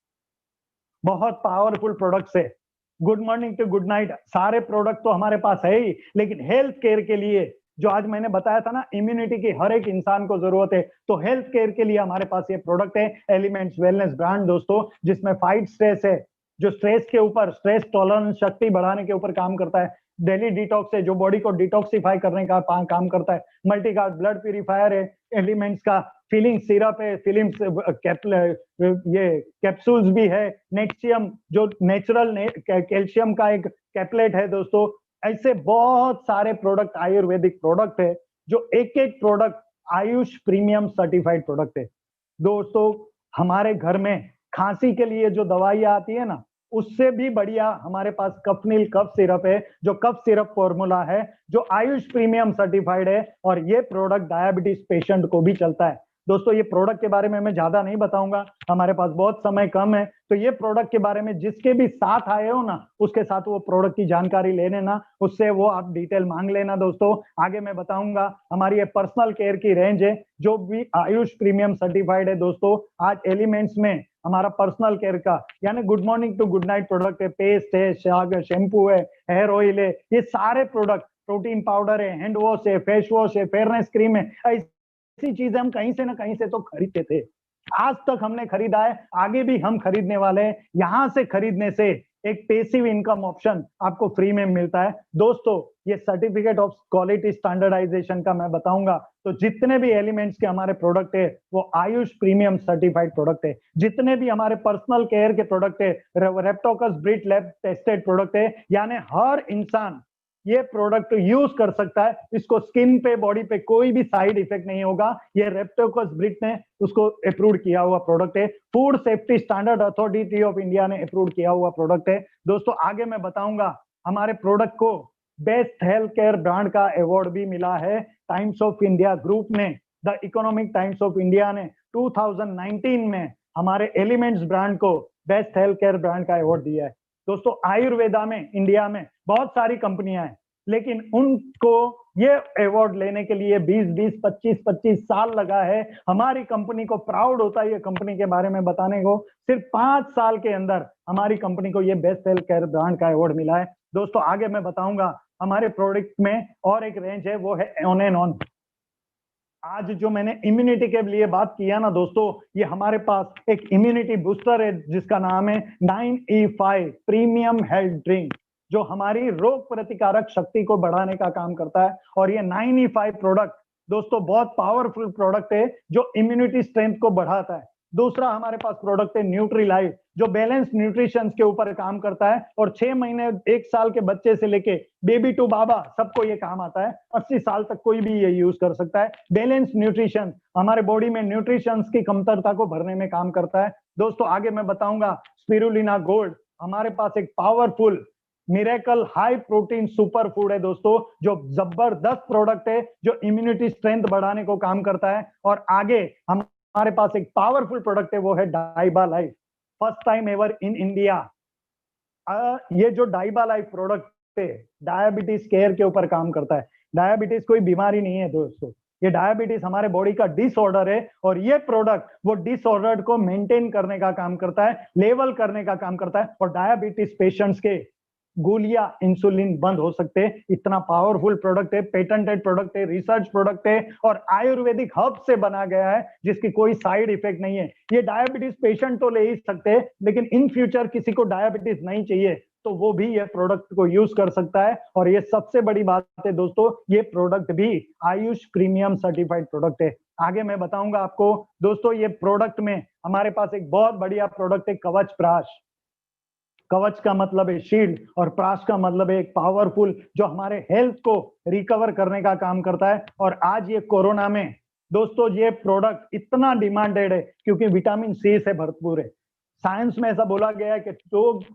बहुत पावरफुल प्रोडक्ट्स है। Good morning to good night, सारे प्रोडक्ट तो हमारे पास है ही, लेकिन हेल्थ केयर के लिए जो आज मैंने बताया था ना, इम्यूनिटी की हर एक इंसान को जरूरत है, तो हेल्थ केयर के लिए हमारे पास ये प्रोडक्ट है एलिमेंट्स वेलनेस ब्रांड दोस्तों, जिसमें फाइट स्ट्रेस है, जो स्ट्रेस के ऊपर, स्ट्रेस टॉलरेंस शक्ति बढ़ाने के ऊपर काम करता है। डेली डिटॉक्स है, जो बॉडी को डिटॉक्सिफाई करने का काम करता है। मल्टीगार्ड ब्लड प्यूरिफायर है, एलिमेंट्स का फीलिंग सिरप है, फीलिंग्स ये कैप्सूल्स भी है। नेक्सियम जो नेचुरल कैल्शियम का एक कैप्लेट है दोस्तों। ऐसे बहुत सारे प्रोडक्ट आयुर्वेदिक प्रोडक्ट है, जो एक एक product Ayush premium certified product है दोस्तों। हमारे घर में खांसी के लिए जो दवाइयां आती है ना, उससे भी बढ़िया हमारे पास कफनील कफ सिरप है, जो कफ सिरप फॉर्मूला है, जो आयुष प्रीमियम सर्टिफाइड है, और ये प्रोडक्ट डायबिटीज पेशेंट को भी चलता है दोस्तों। ये प्रोडक्ट के बारे में मैं ज्यादा नहीं बताऊंगा, हमारे पास बहुत समय कम है, तो ये प्रोडक्ट के बारे में जिसके भी साथ आए हो ना, उसके साथ वो प्रोडक्ट की जानकारी ले लेना, उससे वो आप डिटेल मांग लेना दोस्तों। आगे मैं बताऊंगा हमारी ये पर्सनल केयर की रेंज है, जो भी आयुष प्रीमियम सर्टिफाइड है दोस्तों। आज एलिमेंट्स में हमारा पर्सनल केयर का, यानी good morning to good night product है, पेस्ट है, शैम्पू है, हेयर ऑयल है, ये सारे प्रोडक्ट, प्रोटीन पाउडर है, हैंड वॉश है, फेस वॉश है, फेयरनेस क्रीम है, ऐसी चीजें हम कहीं से ना कहीं से तो खरीदते थे। आज तक हमने खरीदा है, आगे भी हम खरीदने वाले हैं। यहां से खरीदने से एक पैसिव इनकम ऑप्शन आपको फ्री में मिलता है दोस्तों। ये सर्टिफिकेट ऑफ क्वालिटी स्टैंडर्डाइजेशन का मैं बताऊंगा, तो जितने भी एलिमेंट्स के हमारे प्रोडक्ट है वो आयुष प्रीमियम सर्टिफाइड प्रोडक्ट है। जितने भी हमारे पर्सनल केयर के प्रोडक्ट है, रेप्टोकस ब्रिट लैब टेस्टेड प्रोडक्ट है, यानी हर इंसान ये प्रोडक्ट यूज कर सकता है। इसको स्किन पे, बॉडी पे कोई भी साइड इफेक्ट नहीं होगा। ये रेप्टोकस ब्रिट ने उसको अप्रूव किया हुआ प्रोडक्ट है, food safety standard authority of India ने अप्रूव किया हुआ प्रोडक्ट है दोस्तों। आगे मैं बताऊंगा हमारे प्रोडक्ट को बेस्ट हेल्थ केयर ब्रांड का अवार्ड भी मिला है टाइम्स ऑफ इंडिया ग्रुप ने। The economic times of India ने 2019 में हमारे एलिमेंट्स ब्रांड को बेस्ट हेल्थ केयर ब्रांड का अवार्ड दिया है दोस्तों। आयुर्वेदा में इंडिया में बहुत सारी कंपनियां हैं, लेकिन उनको ये अवार्ड लेने के लिए 20-20, 25-25 साल लगा है। हमारी कंपनी को प्राउड होता है ये कंपनी के बारे में बताने को, सिर्फ 5 साल के अंदर हमारी कंपनी को ये बेस्ट हेल्थ केयर ब्रांड का अवार्ड मिला है दोस्तों। आगे मैं बताऊंगा हमारे प्रोडक्ट में और एक रेंज है, वो है ऑन एंड ऑन। आज जो मैंने इम्यूनिटी के लिए बात किया ना दोस्तों, ये हमारे पास एक इम्यूनिटी बूस्टर है जिसका नाम है 9E5 प्रीमियम हेल्थ ड्रिंक, जो हमारी रोग प्रतिकारक शक्ति को बढ़ाने का काम करता है। और ये 9E5 प्रोडक्ट दोस्तों बहुत पावरफुल प्रोडक्ट है, जो इम्यूनिटी स्ट्रेंथ को बढ़ाता है। दूसरा हमारे पास प्रोडक्ट है न्यूट्री लाइफ, जो बैलेंस न्यूट्रिशन के ऊपर काम करता है और 6 महीने 1 साल के बच्चे से लेके बेबी टू बाबा सबको ये काम आता है। 80 साल तक कोई भी ये यूज कर सकता है। बैलेंस न्यूट्रिशन हमारे बॉडी में न्यूट्रिशन की कमतरता को भरने में काम करता है। दोस्तों आगे मैं बताऊंगा स्पिरुलिना गोल्ड हमारे पास एक powerful miracle high protein super food है दोस्तों, जो जबरदस्त प्रोडक्ट है, जो इम्यूनिटी स्ट्रेंथ बढ़ाने को काम करता है। और आगे हमारे पास एक पावरफुल प्रोडक्ट है, वो है Diaba life, first time ever in India. ये जो डाइबा लाइफ प्रोडक्ट है डायबिटीज केयर के ऊपर काम करता है। डायबिटीज कोई बीमारी नहीं है दोस्तों, ये डायबिटीज हमारे बॉडी का डिसऑर्डर है और ये प्रोडक्ट वो डिसऑर्डर को मेंटेन करने का काम करता है, लेवल करने का काम करता है और डायबिटीज पेशेंट्स के गोलियां इंसुलिन बंद हो सकते हैं। इतना पावरफुल प्रोडक्ट है, पेटेंटेड प्रोडक्ट है, रिसर्च प्रोडक्ट है और आयुर्वेदिक हर्ब से बना गया है, जिसकी कोई साइड इफेक्ट नहीं है। ये डायबिटीज पेशेंट तो ले ही सकते हैं, लेकिन इन फ्यूचर किसी को डायबिटीज नहीं चाहिए तो वो भी ये प्रोडक्ट को यूज कर सकता है। और ये सबसे बड़ी बात है दोस्तों, ये प्रोडक्ट भी आयुष प्रीमियम सर्टिफाइड प्रोडक्ट है। आगे मैं बताऊंगा आपको दोस्तों, ये प्रोडक्ट में हमारे पास एक बहुत बढ़िया प्रोडक्ट है कवच प्राश। कवच का मतलब है शील्ड और प्राश का मतलब है एक पावरफुल, जो हमारे हेल्थ को रिकवर करने का काम करता है। और आज ये कोरोना में दोस्तों ये प्रोडक्ट इतना डिमांडेड है क्योंकि विटामिन सी से भरपूर है। साइंस में ऐसा बोला गया है कि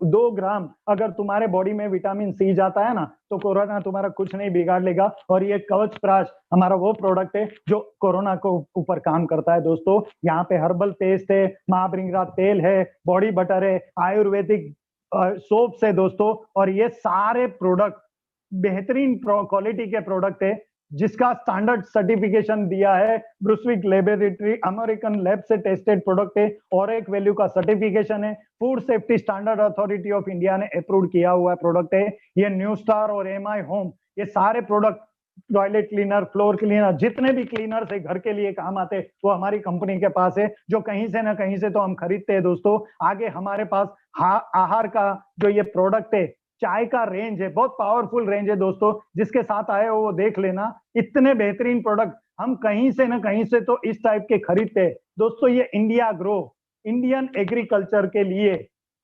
2 ग्राम अगर तुम्हारे बॉडी में विटामिन सी जाता है ना, तो कोरोना तुम्हारा कुछ नहीं बिगाड़ लेगा। और ये कवच प्राश हमारा वो प्रोडक्ट है जो कोरोना को ऊपर काम करता है दोस्तों। यहाँ पे हर्बल पेस्ट है, महाभृंगरा तेल है, बॉडी बटर है, आयुर्वेदिक सोप से दोस्तों। और ये सारे प्रोडक्ट बेहतरीन क्वालिटी के प्रोडक्ट है, जिसका स्टैंडर्ड सर्टिफिकेशन दिया है ब्रुसविक लेबोरेटरी, अमेरिकन लैब से टेस्टेड प्रोडक्ट है और एक वैल्यू का सर्टिफिकेशन है, food safety standard authority of India ने अप्रूव किया हुआ प्रोडक्ट है। ये न्यू स्टार और एमआई होम, ये सारे product toilet cleaner, floor cleaner, जितने भी क्लीनर से घर के लिए काम आते वो हमारी कंपनी के पास है, जो कहीं से ना कहीं से तो हम खरीदते हैं दोस्तों। आगे हमारे पास आहार का जो ये प्रोडक्ट है, चाय का रेंज है, बहुत पावरफुल रेंज है दोस्तों, जिसके साथ आए हो वो देख लेना। इतने बेहतरीन प्रोडक्ट हम कहीं से ना कहीं से तो इस टाइप के खरीदते हैं दोस्तों। ये इंडिया ग्रो, इंडियन एग्रीकल्चर के लिए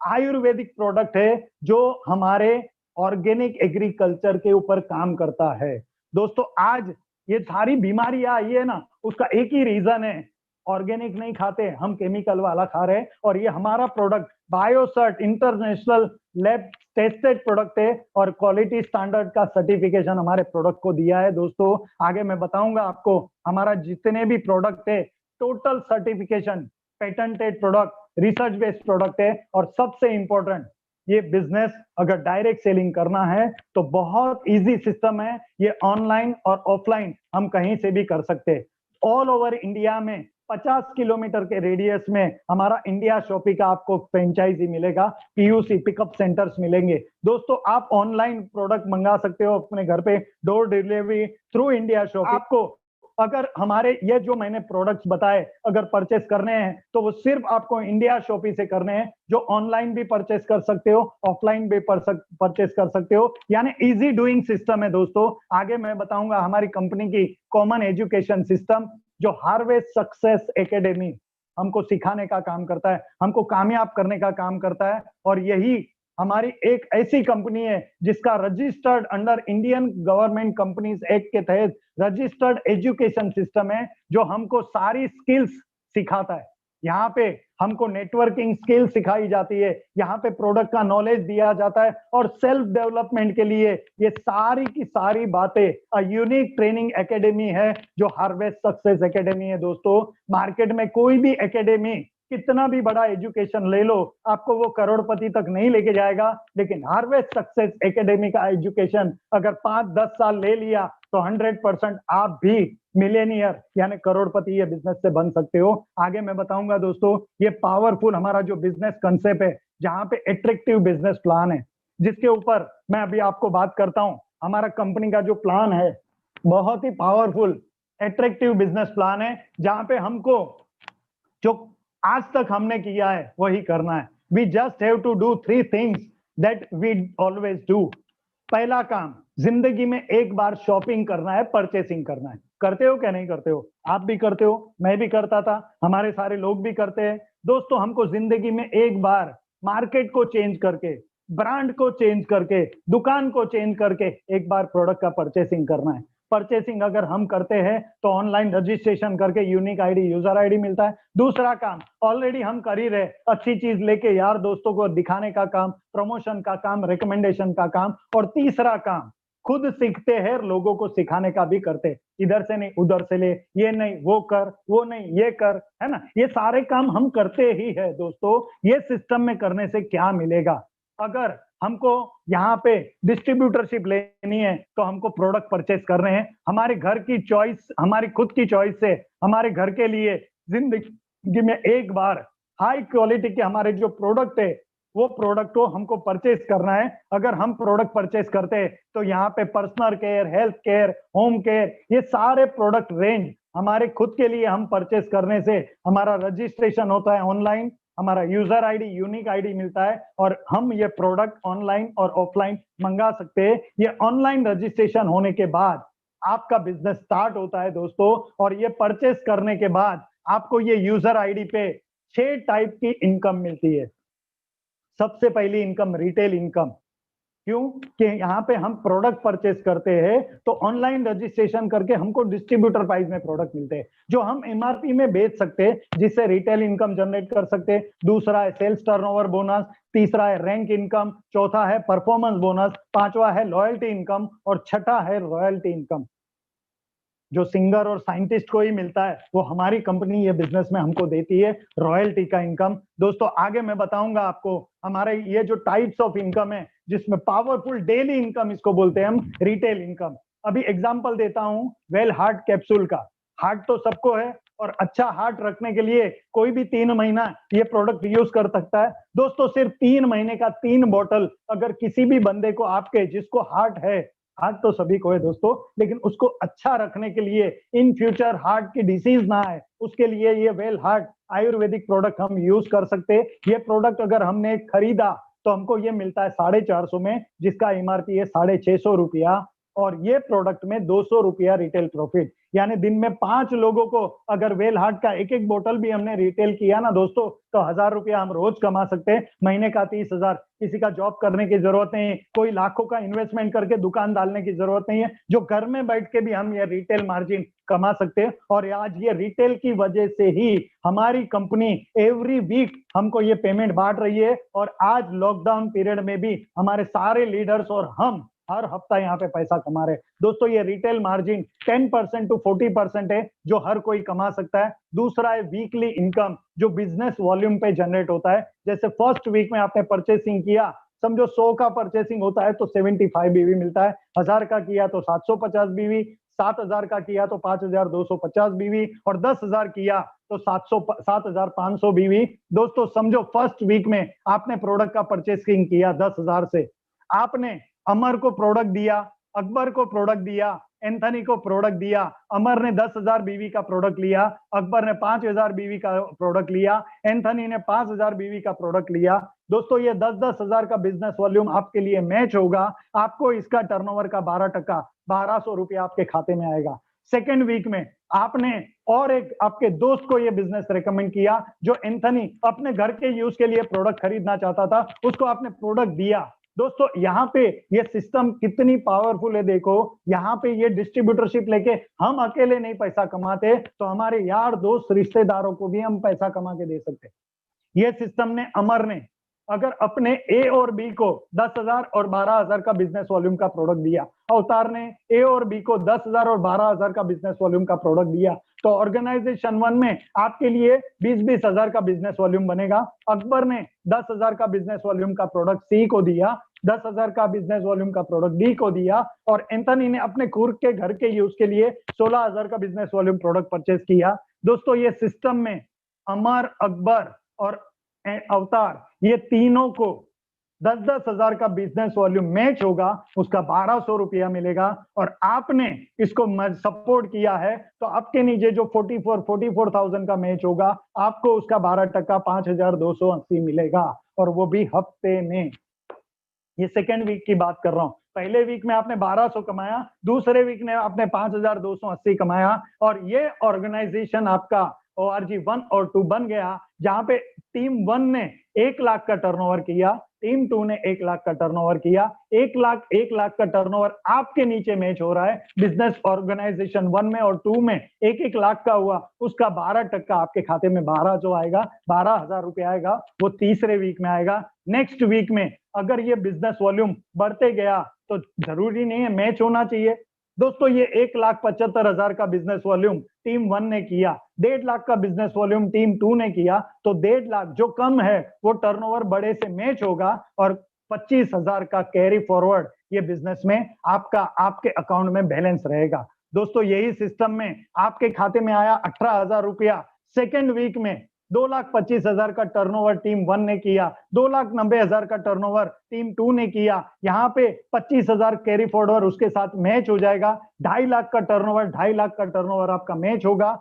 आयुर्वेदिक प्रोडक्ट है, जो हमारे ऑर्गेनिक एग्रीकल्चर के ऊपर काम करता है दोस्तों। आज ये सारी बीमारियां आई है ना, उसका एक ही रीजन है, ऑर्गेनिक नहीं खाते, हम केमिकल वाला खा रहे हैं। और ये हमारा product Biocert international lab tested product है और क्वालिटी स्टैंडर्ड का सर्टिफिकेशन हमारे प्रोडक्ट को दिया है दोस्तों। आगे मैं बताऊंगा आपको, हमारा जितने भी प्रोडक्ट है total certification, patented product, research based product है। और सबसे इंपॉर्टेंट, ये बिजनेस अगर डायरेक्ट सेलिंग करना है तो बहुत इजी सिस्टम है। ये ऑनलाइन और ऑफलाइन हम कहीं से भी कर सकते हैं। ऑल ओवर इंडिया में 50 किलोमीटर के रेडियस में हमारा इंडिया शॉपी का आपको फ्रेंचाइजी मिलेगा, पीयूसी पिकअप सेंटर्स मिलेंगे दोस्तों। आप ऑनलाइन प्रोडक्ट मंगा सकते हो अपने घर पे, door delivery through India Shoppe. आपको अगर हमारे ये जो मैंने प्रोडक्ट्स बताए अगर परचेस करने हैं तो वो सिर्फ आपको इंडिया शॉपी से करने हैं, जो ऑनलाइन भी परचेस कर सकते हो, ऑफलाइन भी परचेस कर सकते हो, यानी इजी डूइंग सिस्टम है दोस्तों। आगे मैं बताऊंगा हमारी कंपनी की कॉमन एजुकेशन सिस्टम, जो हार्वेस्ट सक्सेस एकेडमी हमको सिखाने का काम करता है, हमको कामयाब करने का काम करता है। और यही हमारी एक ऐसी कंपनी है जिसका registered under Indian government companies act के तहत रजिस्टर्ड एजुकेशन सिस्टम है, जो हमको सारी स्किल्स सिखाता है। यहाँ पे हमको नेटवर्किंग स्किल सिखाई जाती है, यहाँ पे प्रोडक्ट का नॉलेज दिया जाता है और सेल्फ डेवलपमेंट के लिए ये सारी की सारी बातें यूनिक ट्रेनिंग एकेडमी है, जो हार्वेस्ट सक्सेस एकेडमी है दोस्तों। मार्केट में कोई भी एकेडमी कितना भी बड़ा एजुकेशन ले लो, आपको वो करोड़पति तक नहीं लेके जाएगा, लेकिन हार्वेस्ट सक्सेस एकेडमी का एजुकेशन अगर 5-10 साल ले लिया तो 100% आप भी मिलेनियर यानी करोड़पति ये बिजनेस से बन सकते हो। आगे मैं बताऊंगा दोस्तों, ये पावरफुल हमारा जो बिजनेस कंसेप्ट है, जहां पे एट्रैक्टिव बिजनेस प्लान है, जिसके ऊपर मैं अभी आपको बात करता हूं। हमारा कंपनी का जो प्लान है बहुत ही पावरफुल एट्रैक्टिव बिजनेस प्लान है, जहां पे हमको जो आज तक हमने किया है वही करना है। We just have to do 3 things that we always do. पहला काम, जिंदगी में एक बार शॉपिंग करना है, परचेसिंग करना है। करते हो क्या नहीं करते हो? आप भी करते हो, मैं भी करता था, हमारे सारे लोग भी करते हैं। दोस्तों, हमको जिंदगी में एक बार मार्केट को चेंज करके, ब्रांड को चेंज करके, दुकान को चेंज करके एक बार प्रोडक्ट का परचेसिंग करना है। परचेसिंग अगर हम करते हैं तो ऑनलाइन रजिस्ट्रेशन करके यूनिक आईडी, यूजर आईडी मिलता है। दूसरा काम ऑलरेडी हम कर ही रहे, अच्छी चीज लेके यार दोस्तों को दिखाने का काम, प्रमोशन का काम, रिकमेंडेशन का काम। और तीसरा काम खुद सीखते हैं, लोगों को सिखाने का भी करते हैं। इधर से नहीं उधर से ले, ये नहीं वो कर, वो नहीं ये कर, है ना? ये सारे काम हम करते ही है दोस्तों। ये सिस्टम में करने से क्या मिलेगा? अगर हमको यहाँ पे डिस्ट्रीब्यूटरशिप लेनी है तो हमको प्रोडक्ट परचेस करने हैं। हमारे घर की चॉइस, हमारी खुद की चॉइस से हमारे घर के लिए जिंदगी में एक बार हाई क्वालिटी के हमारे जो प्रोडक्ट है वो प्रोडक्ट को हमको परचेस करना है। अगर हम प्रोडक्ट परचेस करते हैं तो यहाँ पे personal care, health care, home care, ये सारे प्रोडक्ट रेंज हमारे खुद के लिए हम परचेस करने से हमारा रजिस्ट्रेशन होता है ऑनलाइन, हमारा यूजर आईडी, यूनिक आईडी मिलता है और हम ये प्रोडक्ट ऑनलाइन और ऑफलाइन मंगा सकते हैं। ये ऑनलाइन रजिस्ट्रेशन होने के बाद आपका बिजनेस स्टार्ट होता है दोस्तों। और ये परचेस करने के बाद आपको ये यूजर आईडी पे 6 टाइप की इनकम मिलती है। सबसे पहली इनकम रिटेल इनकम। क्यों? कि यहाँ पे हम प्रोडक्ट परचेस करते हैं तो ऑनलाइन रजिस्ट्रेशन करके हमको डिस्ट्रीब्यूटर प्राइस में प्रोडक्ट मिलते हैं जो हम एमआरपी में बेच सकते हैं, जिससे रिटेल इनकम जनरेट कर सकते हैं। दूसरा है सेल्स टर्नओवर बोनस, तीसरा है रैंक इनकम, चौथा है परफॉर्मेंस बोनस, पांचवा है लॉयल्टी इनकम और छठा है रॉयल्टी इनकम। जो सिंगर और साइंटिस्ट को ही मिलता है वो हमारी कंपनी ये बिजनेस में हमको देती है, रॉयल्टी का इनकम। दोस्तों आगे मैं बताऊंगा आपको हमारे ये जो टाइप्स ऑफ इनकम है, जिसमें पावरफुल डेली इनकम इसको बोलते हैं हम, रिटेल इनकम। अभी एग्जांपल देता हूं वेल हार्ट कैप्सूल का। हार्ट तो सबको है और अच्छा हार्ट रखने के लिए कोई भी 3 महीना ये प्रोडक्ट यूज कर सकता है। दोस्तों सिर्फ 3 महीने का 3 बॉटल अगर किसी भी बंदे को, आपके जिसको हार्ट है, हार्ट तो सभी को है दोस्तों, लेकिन उसको अच्छा रखने के लिए, इन फ्यूचर हार्ट की डिसीज ना आए उसके लिए ये वेल हार्ट आयुर्वेदिक प्रोडक्ट हम यूज कर सकते हैं। ये प्रोडक्ट अगर हमने खरीदा तो हमको ये मिलता है 450 में, जिसका एमआरपी है 650 रुपया। और ये प्रोडक्ट में 200 रुपया रिटेल प्रॉफिट, यानी दिन में 5 लोगों को अगर वेल हार्ट का एक बोतल भी हमने रिटेल किया ना दोस्तों, तो 1000 रुपया हम रोज कमा सकते हैं। महीने का 30,000। किसी का जॉब करने की जरूरत नहीं है, कोई लाखों का इन्वेस्टमेंट करके दुकान डालने की जरूरत नहीं है, जो घर में बैठ के भी हम ये रिटेल मार्जिन कमा सकते हैं। और आज ये रिटेल की वजह से ही हमारी कंपनी एवरी वीक हमको ये पेमेंट बांट रही है। और आज लॉकडाउन पीरियड में भी हमारे सारे लीडर्स और हम हर हफ्ता यहाँ पे पैसा कमा रहे हैं। दोस्तों ये रिटेल मार्जिन 10% टू 40% है, जो हर कोई कमा सकता है। दूसरा है वीकली इनकम, जो बिजनेस वॉल्यूम पे जनरेट होता है। जैसे फर्स्ट वीक में आपने परचेसिंग किया, समझो 100 का परचेसिंग होता है तो 75 बीवी मिलता है, 1000 का किया तो 750 बीवी, 7000 का किया तो 5250 बीवी, और 10,000 किया तो 7500 बीवी। दोस्तों समझो फर्स्ट वीक में आपने प्रोडक्ट का परचेसिंग किया 10,000 से, आपने अमर को प्रोडक्ट दिया, अकबर को प्रोडक्ट दिया, एंथनी को प्रोडक्ट दिया। अमर ने 10,000 बीवी का प्रोडक्ट लिया, अकबर ने 5,000 बीवी का प्रोडक्ट लिया, एंथनी ने 5,000 बीवी का प्रोडक्ट लिया। दोस्तों ये 10-10 हजार का बिजनेस वॉल्यूम आपके लिए मैच होगा। आपको इसका टर्नओवर का 12%, 1200 रुपया आपके खाते में आएगा। सेकेंड वीक में आपने और एक आपके दोस्त को ये बिजनेस रेकमेंड किया, जो एंथनी अपने घर के यूज के लिए प्रोडक्ट खरीदना चाहता था, उसको आपने प्रोडक्ट दिया। दोस्तों यहाँ पे ये सिस्टम कितनी पावरफुल है देखो। यहाँ पे ये डिस्ट्रीब्यूटरशिप लेके हम अकेले नहीं पैसा कमाते, तो हमारे यार दोस्त रिश्तेदारों को भी हम पैसा कमा के दे सकते। ये सिस्टम ने, अमर ने अगर अपने ए और बी को 10,000 और 12,000 का बिजनेस वॉल्यूम का प्रोडक्ट दिया, अवतार ने ए और बी को 10,000 और 12,000 का बिजनेस वॉल्यूम का प्रोडक्ट दिया, तो ऑर्गेनाइजेशन 1 में आपके लिए 20-20 हजार का बिजनेस वॉल्यूम बनेगा। अकबर ने 10,000 का बिजनेस वॉल्यूम का प्रोडक्ट सी को दिया, 10,000 का बिजनेस वॉल्यूम का प्रोडक्ट डी को दिया, और एंथनी ने अपने खुद के घर के यूज के लिए 16,000 का बिजनेस वॉल्यूम प्रोडक्ट परचेज किया। दोस्तों ये सिस्टम में अमर, अकबर और अवतार, ये तीनों को 10-10 हजार का बिजनेस वॉल्यूम मैच होगा, उसका 1200 रुपया मिलेगा। और आपने इसको सपोर्ट किया है तो आपके नीचे जो 44,000 का मैच होगा, आपको उसका 12% 5,280 मिलेगा, और वो भी हफ्ते में। ये सेकेंड वीक की बात कर रहा हूं। पहले वीक में आपने 1200 कमाया, दूसरे वीक में आपने 5280 कमाया, और ये ऑर्गेनाइजेशन आपका ORG 1 और 2 बन गया, जहां पे टीम 1 ने 1 लाख का टर्नओवर किया, टीम 2 ने 1 लाख का टर्नओवर किया। 1 लाख का टर्नओवर आपके नीचे मैच हो रहा है। बिजनेस ऑर्गेनाइजेशन 1 में और 2 में 1 लाख का हुआ, उसका 12% आपके खाते में 12 जो आएगा, 12,000 रुपए आएगा, वो तीसरे वीक में आएगा। नेक्स्ट वीक में अगर ये बिजनेस वॉल्यूम बढ़ते गया तो जरूरी नहीं है मैच होना चाहिए दोस्तों। ये 1,75,000 का बिजनेस वॉल्यूम टीम 1 ने किया, 1.5 लाख का बिजनेस वॉल्यूम टीम 2 ने किया, तो 1.5 लाख जो कम है वो टर्नओवर बड़े से मैच होगा, और 25,000 का कैरी फॉरवर्ड ये बिजनेस में आपका आपके अकाउंट में बैलेंस रहेगा। दोस्तों यही सिस्टम में आपके खाते में आया 18,000 रुपया सेकेंड वीक में। 2,25,000 का टर्नओवर टीम 1 ने किया, 2,90,000 का टर्नओवर टीम 2 ने किया, यहाँ पे 25,000 कैरी फॉरवर्ड उसके साथ मैच हो जाएगा। 2.5 लाख का टर्नओवर, 2.5 लाख का टर्नओवर आपका मैच होगा,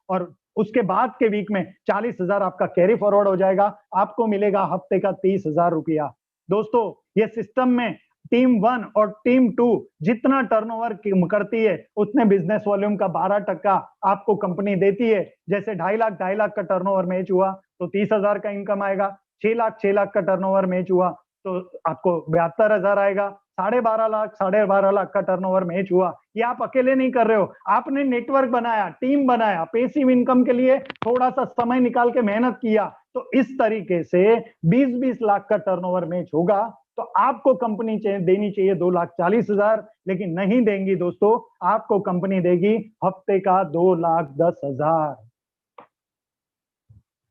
और उसके बाद के वीक में 40,000 आपका कैरी फॉरवर्ड हो जाएगा, आपको मिलेगा हफ्ते का 30,000 रुपया। दोस्तों ये सिस्टम में टीम 1 और टीम 2 जितना टर्नओवर करती है उतने बिजनेस वॉल्यूम का 12% आपको कंपनी देती है। जैसे 2.5 लाख का टर्नओवर मैच हुआ तो 30,000 का इनकम आएगा, 6 लाख का टर्नओवर मैच हुआ तो आपको 72,000 आएगा, 12.5 लाख का टर्नओवर मैच हुआ। ये आप अकेले नहीं कर रहे हो, आपने नेटवर्क बनाया, टीम बनाया, पैसिव इनकम के लिए थोड़ा सा समय निकाल के मेहनत किया, तो इस तरीके से 20-20 लाख का टर्नओवर मैच होगा तो आपको कंपनी देनी चाहिए 2,40,000, लेकिन नहीं देंगी दोस्तों, आपको कंपनी देगी हफ्ते का 2,10,000।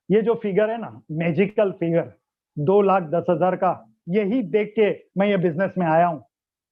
ये जो फिगर है ना, मैजिकल फिगर 2,10,000 का, यही देख के मैं ये बिजनेस में आया हूं,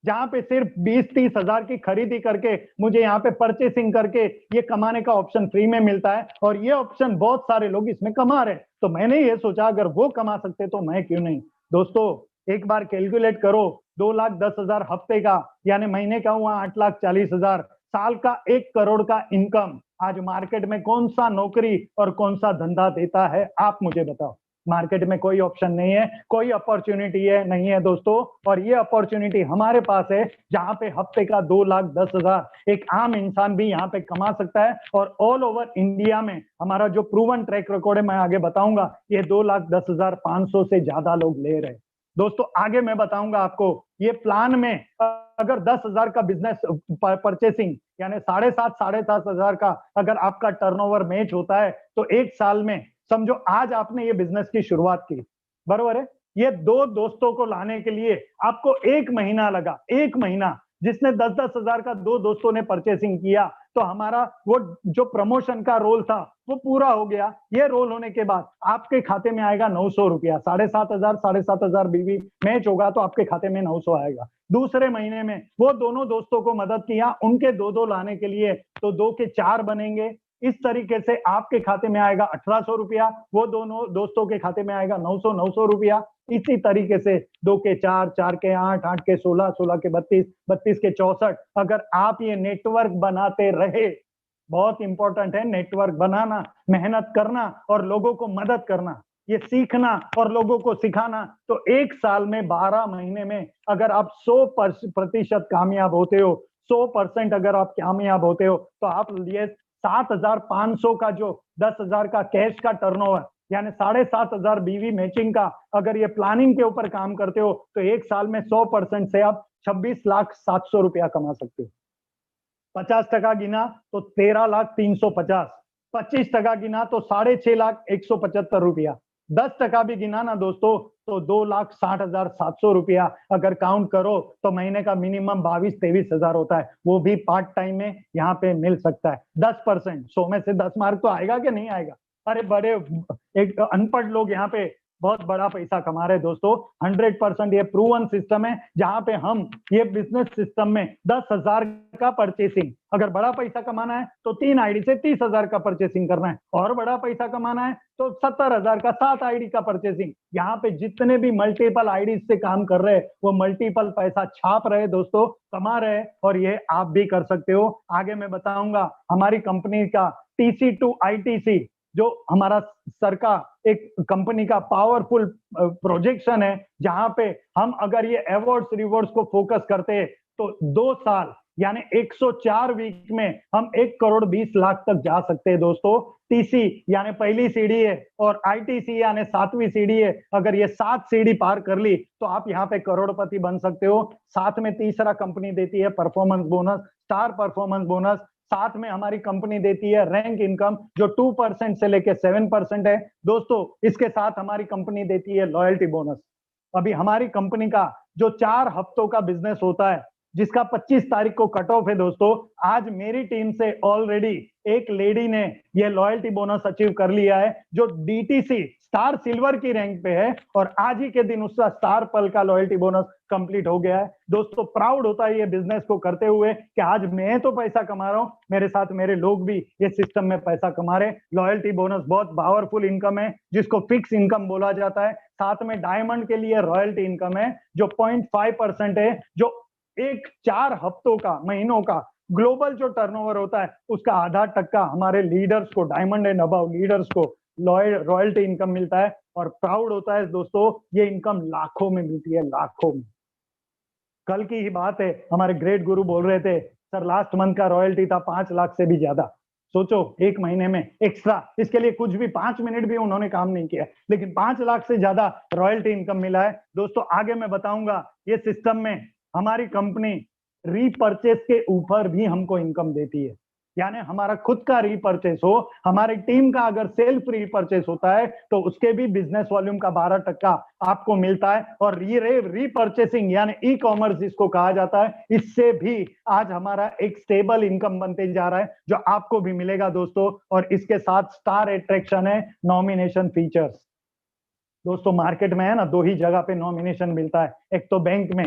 जहां पे सिर्फ 20-30 हजार की खरीदी करके मुझे यहाँ पे परचेसिंग करके ये कमाने का ऑप्शन फ्री में मिलता है, और ये ऑप्शन बहुत सारे लोग इसमें कमा रहे हैं। तो मैंने ये सोचा अगर वो कमा सकते तो मैं क्यों नहीं। दोस्तों एक बार कैलकुलेट करो, 2,10,000 हफ्ते का, यानी महीने का हुआ 8,40,000, साल का 1 करोड़ का इनकम। आज मार्केट में कौन सा नौकरी और कौन सा धंधा देता है, आप मुझे बताओ। मार्केट में कोई ऑप्शन नहीं है, कोई अपॉर्चुनिटी है नहीं है दोस्तों, और ये अपॉर्चुनिटी हमारे पास है, जहां पे हफ्ते का 2,10,000 एक आम इंसान भी यहाँ पे कमा सकता है। और ऑल ओवर इंडिया में हमारा जो प्रूवन ट्रैक रिकॉर्ड है, मैं आगे बताऊंगा, ये 2,10,500 से ज्यादा लोग ले रहे हैं। दोस्तों आगे मैं बताऊंगा आपको, ये प्लान में अगर 10,000 का बिजनेस परचेसिंग यानी 7,500 का अगर आपका टर्नओवर मैच होता है तो 1 साल में समझो आज आपने ये बिजनेस की शुरुआत की, बरोबर है। ये 2 दोस्तों को लाने के लिए आपको 1 महीना लगा, 1 महीना, जिसने 10,000 का 2 दोस्तों ने परचेसिंग किया, तो हमारा वो जो प्रमोशन का रोल था वो पूरा हो गया। ये रोल होने के बाद आपके खाते में आएगा 900 रुपया, 7,500 बीवी मैच होगा तो आपके खाते में 900 आएगा। दूसरे महीने में वो दोनों दोस्तों को मदद किया, उनके 2-2 लाने के लिए, तो 2 के 4 बनेंगे। इस तरीके से आपके खाते में आएगा 1,800 रुपया, वो दोनों दोस्तों के खाते में आएगा 900 रुपया। इसी तरीके से 2 के 4, 4 के 8, 8 के 16, 16 के 32, 32 के 64। अगर आप ये नेटवर्क बनाते रहे, बहुत इंपॉर्टेंट है नेटवर्क बनाना, मेहनत करना और लोगों को मदद करना, ये सीखना और लोगों को सिखाना, तो 1 साल में 12 महीने में अगर आप 100% कामयाब होते हो, 100% अगर आप कामयाब होते हो, तो आप ये 7,500 का जो 10,000 का कैश का टर्नओवर यानी 7,500 बीवी मैचिंग का, अगर ये प्लानिंग के ऊपर काम करते हो तो 1 साल में 100% से आप 26,700 रुपया कमा सकते हो। 50% गिना तो 13,350, 25% गिना तो 6,60,175 रुपया, 10% भी गिना ना दोस्तों तो 2,60,700 रुपया अगर काउंट करो तो महीने का मिनिमम 22-23 हजार होता है, वो भी पार्ट टाइम में यहाँ पे मिल सकता है। 10%, 100 में से 10 मार्क तो आएगा कि नहीं आएगा। अरे बड़े एक अनपढ़ लोग यहाँ पे बहुत बड़ा पैसा कमा रहे दोस्तों। 100% ये प्रूवन सिस्टम है, जहां पे हम ये बिजनेस सिस्टम में 10,000 का परचेसिंग, अगर बड़ा पैसा कमाना है तो 3 आईडी से 30,000 का परचेसिंग करना है, और बड़ा पैसा कमाना है तो 70,000 का 7 आईडी का परचेसिंग। यहाँ पे जितने भी मल्टीपल आईडी से काम कर रहे हैं वो मल्टीपल पैसा छाप रहे दोस्तों, कमा रहे, और ये आप भी कर सकते हो। आगे मैं बताऊंगा हमारी कंपनी का TC to ITC जो हमारा सर का एक कंपनी का पावरफुल प्रोजेक्शन है, जहां पे हम अगर ये अवार्ड्स रिवॉर्ड्स को फोकस करते हैं तो 2 साल यानी 104 वीक में हम 1,20,00,000 तक जा सकते हैं दोस्तों। टीसी यानी पहली सीढ़ी है और आईटीसी यानी 7वीं सीढ़ी है। अगर ये 7 सीढ़ी पार कर ली तो आप यहाँ पे करोड़पति बन सकते हो। साथ में तीसरा कंपनी देती है performance bonus, star performance bonus. साथ में हमारी कंपनी देती है रैंक इनकम जो 2% से लेके 7% है दोस्तों। इसके साथ हमारी कंपनी देती है लॉयल्टी बोनस। अभी हमारी कंपनी का जो 4 हफ्तों का बिजनेस होता है, जिसका 25 तारीख को कट ऑफ है दोस्तों, आज मेरी टीम से ऑलरेडी एक लेडी ने ये लॉयल्टी बोनस अचीव कर लिया है, जो डीटीसी स्टार सिल्वर की रैंक पे है, और आज ही के दिन उसका स्टार पल का लॉयल्टी बोनस कंप्लीट हो गया है दोस्तों। प्राउड होता है ये बिजनेस को करते हुए कि आज मैं तो पैसा कमा रहा हूं, मेरे साथ मेरे लोग भी ये सिस्टम में पैसा कमा रहे। लॉयल्टी बोनस बहुत पावरफुल इनकम है, जिसको फिक्स इनकम बोला जाता है। साथ में डायमंड के लिए रॉयल्टी इनकम है जो 0.5% है, जो 4 हफ्तों का, महीनों का ग्लोबल जो टर्नओवर होता है उसका आधा टक्का हमारे लीडर्स को, डायमंड एंड अबव लीडर्स को रॉयल्टी इनकम मिलता है। और प्राउड होता है दोस्तों, ये इनकम लाखों में मिलती है, लाखों में। कल की ही बात है, हमारे ग्रेट गुरु बोल रहे थे सर लास्ट मंथ का रॉयल्टी था 5 लाख से भी ज्यादा। सोचो, एक महीने में एक्स्ट्रा, इसके लिए कुछ भी 5 मिनट भी उन्होंने काम नहीं किया, लेकिन 5 लाख से ज्यादा रॉयल्टी इनकम मिला है दोस्तों। आगे मैं बताऊंगा ये सिस्टम में हमारी कंपनी रीपरचेस के ऊपर भी हमको इनकम देती है, यानी हमारा खुद का रीपरचेस हो, हमारी टीम का अगर सेल्फ रीपरचेस होता है तो उसके भी बिजनेस वॉल्यूम का 12% आपको मिलता है। और रीपरचेसिंग यानी ई कॉमर्स जिसको कहा जाता है, इससे भी आज हमारा एक स्टेबल इनकम बनते जा रहा है, जो आपको भी मिलेगा दोस्तों। और इसके साथ स्टार अट्रैक्शन है नॉमिनेशन फीचर्स। दोस्तों मार्केट में है ना, 2 ही जगह पे नॉमिनेशन मिलता है, एक तो बैंक में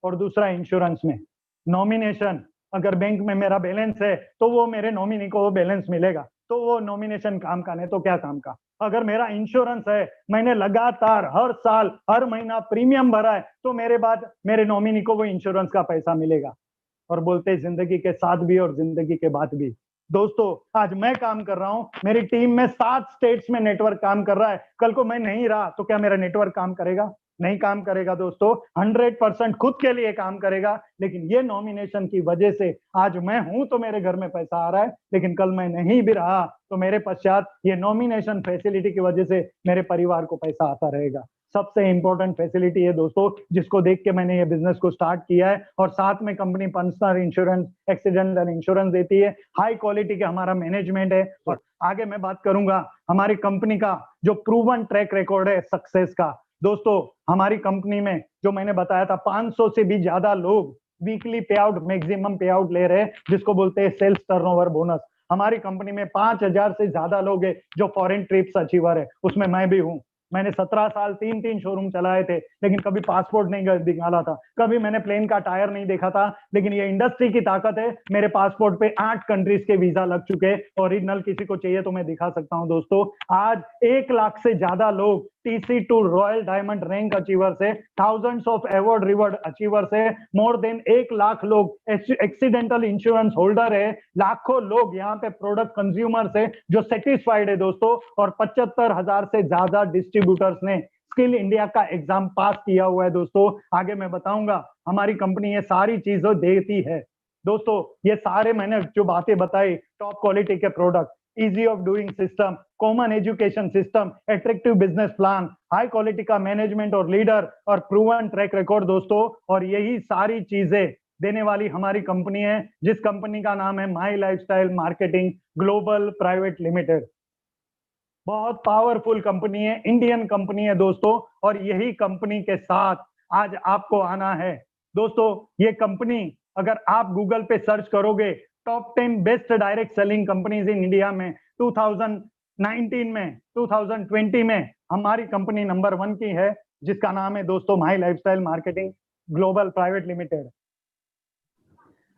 और दूसरा इंश्योरेंस में। नॉमिनेशन, अगर बैंक में मेरा बैलेंस है तो वो मेरे नॉमिनी को वो बैलेंस मिलेगा, तो वो नॉमिनेशन काम का, नहीं तो क्या काम का। अगर मेरा इंश्योरेंस है, मैंने लगातार हर साल हर महीना प्रीमियम भरा है, तो मेरे बाद मेरे नॉमिनी को वो इंश्योरेंस का पैसा मिलेगा। और बोलते हैं जिंदगी के साथ भी और जिंदगी के बाद भी। दोस्तों आज मैं काम कर रहा हूं, मेरी टीम में 7 स्टेट्स में नेटवर्क काम कर रहा है। कल को मैं नहीं रहा तो क्या मेरा नेटवर्क काम करेगा? नहीं काम करेगा दोस्तों। 100% खुद के लिए काम करेगा। लेकिन ये नॉमिनेशन की वजह से आज मैं हूं तो मेरे घर में पैसा आ रहा है, लेकिन कल मैं नहीं भी रहा तो मेरे पश्चात ये नॉमिनेशन फैसिलिटी की वजह से मेरे परिवार को पैसा आता रहेगा। सबसे इंपॉर्टेंट फैसिलिटी है दोस्तों, जिसको देख के मैंने ये बिजनेस को स्टार्ट किया है। और साथ में company personal insurance, accidental insurance देती है। हाई क्वालिटी का हमारा मैनेजमेंट है। और आगे मैं बात करूंगा हमारी कंपनी का जो प्रूवन ट्रैक रिकॉर्ड है सक्सेस का। दोस्तों हमारी कंपनी में जो मैंने बताया था 500 से भी ज्यादा लोग वीकली पे आउट, मैक्सिमम पे आउट ले रहे हैं, जिसको बोलते हैं सेल्स टर्नओवर बोनस। हमारी कंपनी में 5,000 से ज्यादा लोग हैं जो फॉरेन ट्रिप्स अचीवर है, उसमें मैं भी हूं। मैंने 17 साल 3 शोरूम चलाए थे, लेकिन कभी पासपोर्ट नहीं निकाला था, कभी मैंने प्लेन का टायर नहीं देखा था। लेकिन ये इंडस्ट्री की ताकत है, मेरे पासपोर्ट पे 8 कंट्रीज के वीजा लग चुके। ओरिजिनल किसी को चाहिए तो मैं दिखा सकता हूं दोस्तों। आज 1 लाख से ज्यादा लोग TC2 royal diamond rank achiever से, thousands of award reward achiever से, मोर देन 1 लाख लोग एक्सीडेंटल इंश्योरेंस होल्डर है, लाखों लोग यहाँ पे प्रोडक्ट कंज्यूमर्स है जो सेटिस्फाइड है दोस्तों। और 75,000 से ज्यादा डिस्ट्रीब्यूटर्स ने स्किल इंडिया का एग्जाम पास किया हुआ है दोस्तों। आगे मैं बताऊंगा हमारी कंपनी ये सारी चीजें देती है दोस्तों। ये सारे मैंने जो बातें बताई, टॉप क्वालिटी के product, easy of doing system, common education system, attractive business plan, high quality का मैनेजमेंट और लीडर, और प्रूवन ट्रैक रिकॉर्ड दोस्तों। और यही सारी चीजें देने वाली हमारी कंपनी है, जिस कंपनी का नाम है my lifestyle marketing global private limited. बहुत पावरफुल कंपनी है, इंडियन कंपनी है दोस्तों। और यही कंपनी के साथ आज आपको आना है दोस्तों। ये कंपनी अगर आप गूगल पे सर्च करोगे top 10 best direct selling companies in India में 2019 में, 2020 में हमारी कंपनी नंबर 1 की है, जिसका नाम है दोस्तों my lifestyle marketing global private limited.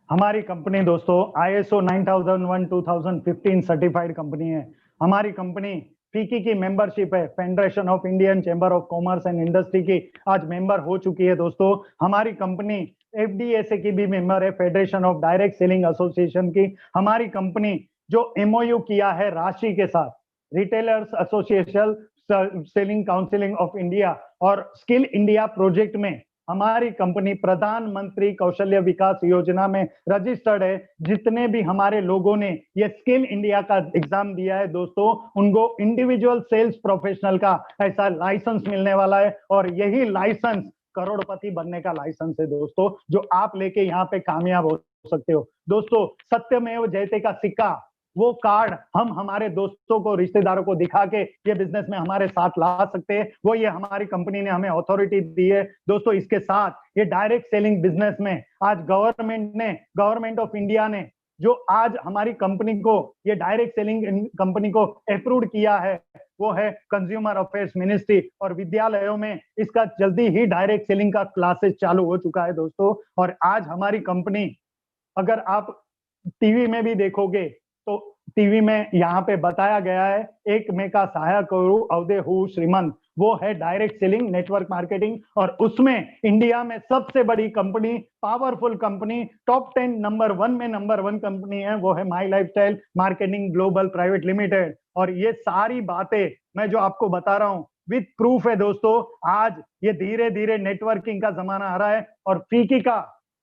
हमारी कंपनी दोस्तों ISO 9001 2015 सर्टिफाइड कंपनी है। हमारी कंपनी फीकी की मेंबरशिप है, federation of Indian chamber of commerce and industry की आज मेंबर हो चुकी है दोस्तों। हमारी कंपनी FDSA की भी मेंबर है, federation of direct selling association की। हमारी कंपनी जो MOU किया है राशि के साथ, retailers association selling counselling of India और स्किल इंडिया प्रोजेक्ट में हमारी कंपनी प्रधानमंत्री कौशल्य विकास योजना में रजिस्टर्ड है। जितने भी हमारे लोगों ने ये स्किल इंडिया का एग्जाम दिया है दोस्तों, उनको इंडिविजुअल सेल्स प्रोफेशनल का ऐसा लाइसेंस मिलने वाला है और यही लाइसेंस करोड़पति बनने का लाइसेंस है दोस्तों, जो आप लेके यहाँ पे कामयाब हो सकते हो। दोस्तों, सत्यमेव जयते का सिक्का, वो कार्ड हम हमारे दोस्तों को, रिश्तेदारों को दिखा के ये बिजनेस में हमारे साथ ला सकते हैं। वो ये हमारी कंपनी ने हमें अथॉरिटी दी है दोस्तों। इसके साथ ये डायरेक्ट सेलिंग बिजनेस में आज गवर्नमेंट ऑफ इंडिया ने जो आज हमारी कंपनी को, ये डायरेक्ट सेलिंग कंपनी को अप्रूव किया है, वो है कंज्यूमर अफेयर्स मिनिस्ट्री। और विद्यालयों में इसका जल्दी ही डायरेक्ट सेलिंग का क्लासेस चालू हो चुका है दोस्तों। और आज हमारी कंपनी, अगर आप टीवी में भी देखोगे तो टीवी में यहाँ पे बताया गया है, एक में का सहायक करू अवधे हु श्रीमंत, वो है डायरेक्ट सेलिंग नेटवर्क मार्केटिंग। और उसमें इंडिया में सबसे बड़ी company, powerful company, top 10 number 1 company है, वो है my lifestyle marketing global private limited. और ये सारी बातें मैं जो आपको बता रहा हूँ विद प्रूफ है दोस्तों। आज ये धीरे धीरे नेटवर्किंग का जमाना आ रहा है और फीकी का,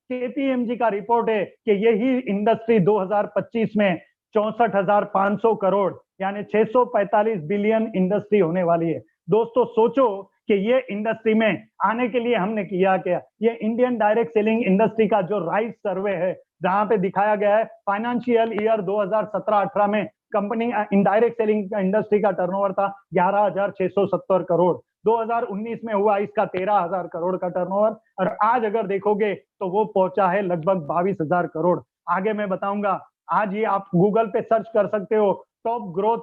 KPMG का रिपोर्ट है कि यही इंडस्ट्री 2025 में 64,500 करोड़ यानी 645 बिलियन इंडस्ट्री होने वाली है। दोस्तों सोचो कि ये इंडस्ट्री में आने के लिए हमने किया क्या। ये इंडियन डायरेक्ट सेलिंग इंडस्ट्री का जो राइस सर्वे है, जहां पे दिखाया गया है फाइनेंशियल ईयर 2017-18 में कंपनी इनडायरेक्ट सेलिंग इंडस्ट्री का टर्नओवर था 11,670 करोड़। 2019 में हुआ इसका 13,000 करोड़ का टर्नओवर और आज अगर देखोगे तो वो पहुंचा है लगभग 22,000 करोड़। आगे मैं बताऊंगा, आज ये आप गूगल पे सर्च कर सकते हो top growth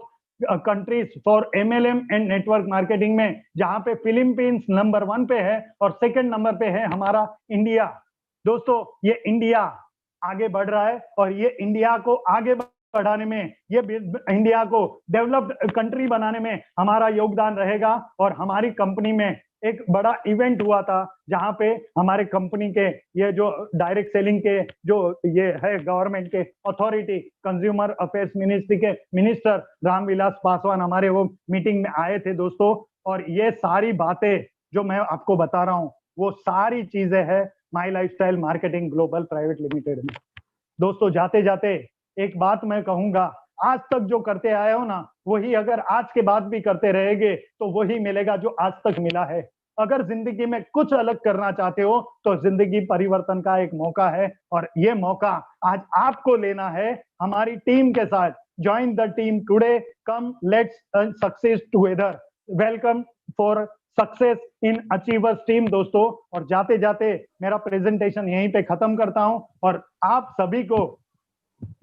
countries for MLM and network marketing में, जहां पे फिलीपींस नंबर 1 पे है और सेकंड नंबर पे है हमारा इंडिया। दोस्तों ये इंडिया आगे बढ़ रहा है और ये इंडिया को आगे बढ़ाने में, ये इंडिया को डेवलप्ड कंट्री बनाने में हमारा योगदान रहेगा। और हमारी कंपनी में एक बड़ा इवेंट हुआ था जहां पे हमारे कंपनी के ये जो डायरेक्ट सेलिंग के जो ये है गवर्नमेंट के अथॉरिटी, कंज्यूमर अफेयर्स मिनिस्ट्री के मिनिस्टर रामविलास पासवान हमारे वो मीटिंग में आए थे दोस्तों। और ये सारी बातें जो मैं आपको बता रहा हूँ वो सारी चीजें है my lifestyle marketing global private limited में। दोस्तों जाते जाते एक बात मैं कहूंगा, आज तक जो करते आए हो ना, वही अगर आज के बाद भी करते रहेंगे तो वही मिलेगा जो आज तक मिला है। अगर जिंदगी में कुछ अलग करना चाहते हो तो जिंदगी परिवर्तन का एक मौका है और ये मौका आज आपको लेना है हमारी टीम के साथ। Join the team today, come let's success together. Welcome for success in achievers team दोस्तों। और जाते जाते मेरा प्रेजेंटेशन यहीं पे खत्म करता हूं और आप सभी को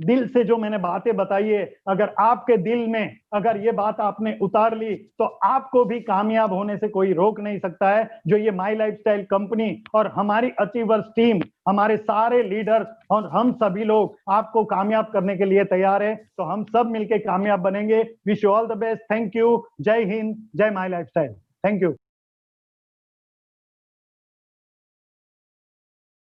दिल से जो मैंने बातें बताई है, अगर आपके दिल में अगर ये बात आपने उतार ली तो आपको भी कामयाब होने से कोई रोक नहीं सकता है। जो ये माई लाइफस्टाइल कंपनी और हमारी अचीवर्स टीम, हमारे सारे लीडर्स और हम सभी लोग आपको कामयाब करने के लिए तैयार है। तो हम सब मिलके कामयाब बनेंगे। Wish you all the best. Thank you. जय हिंद, जय माई लाइफस्टाइल। Thank you.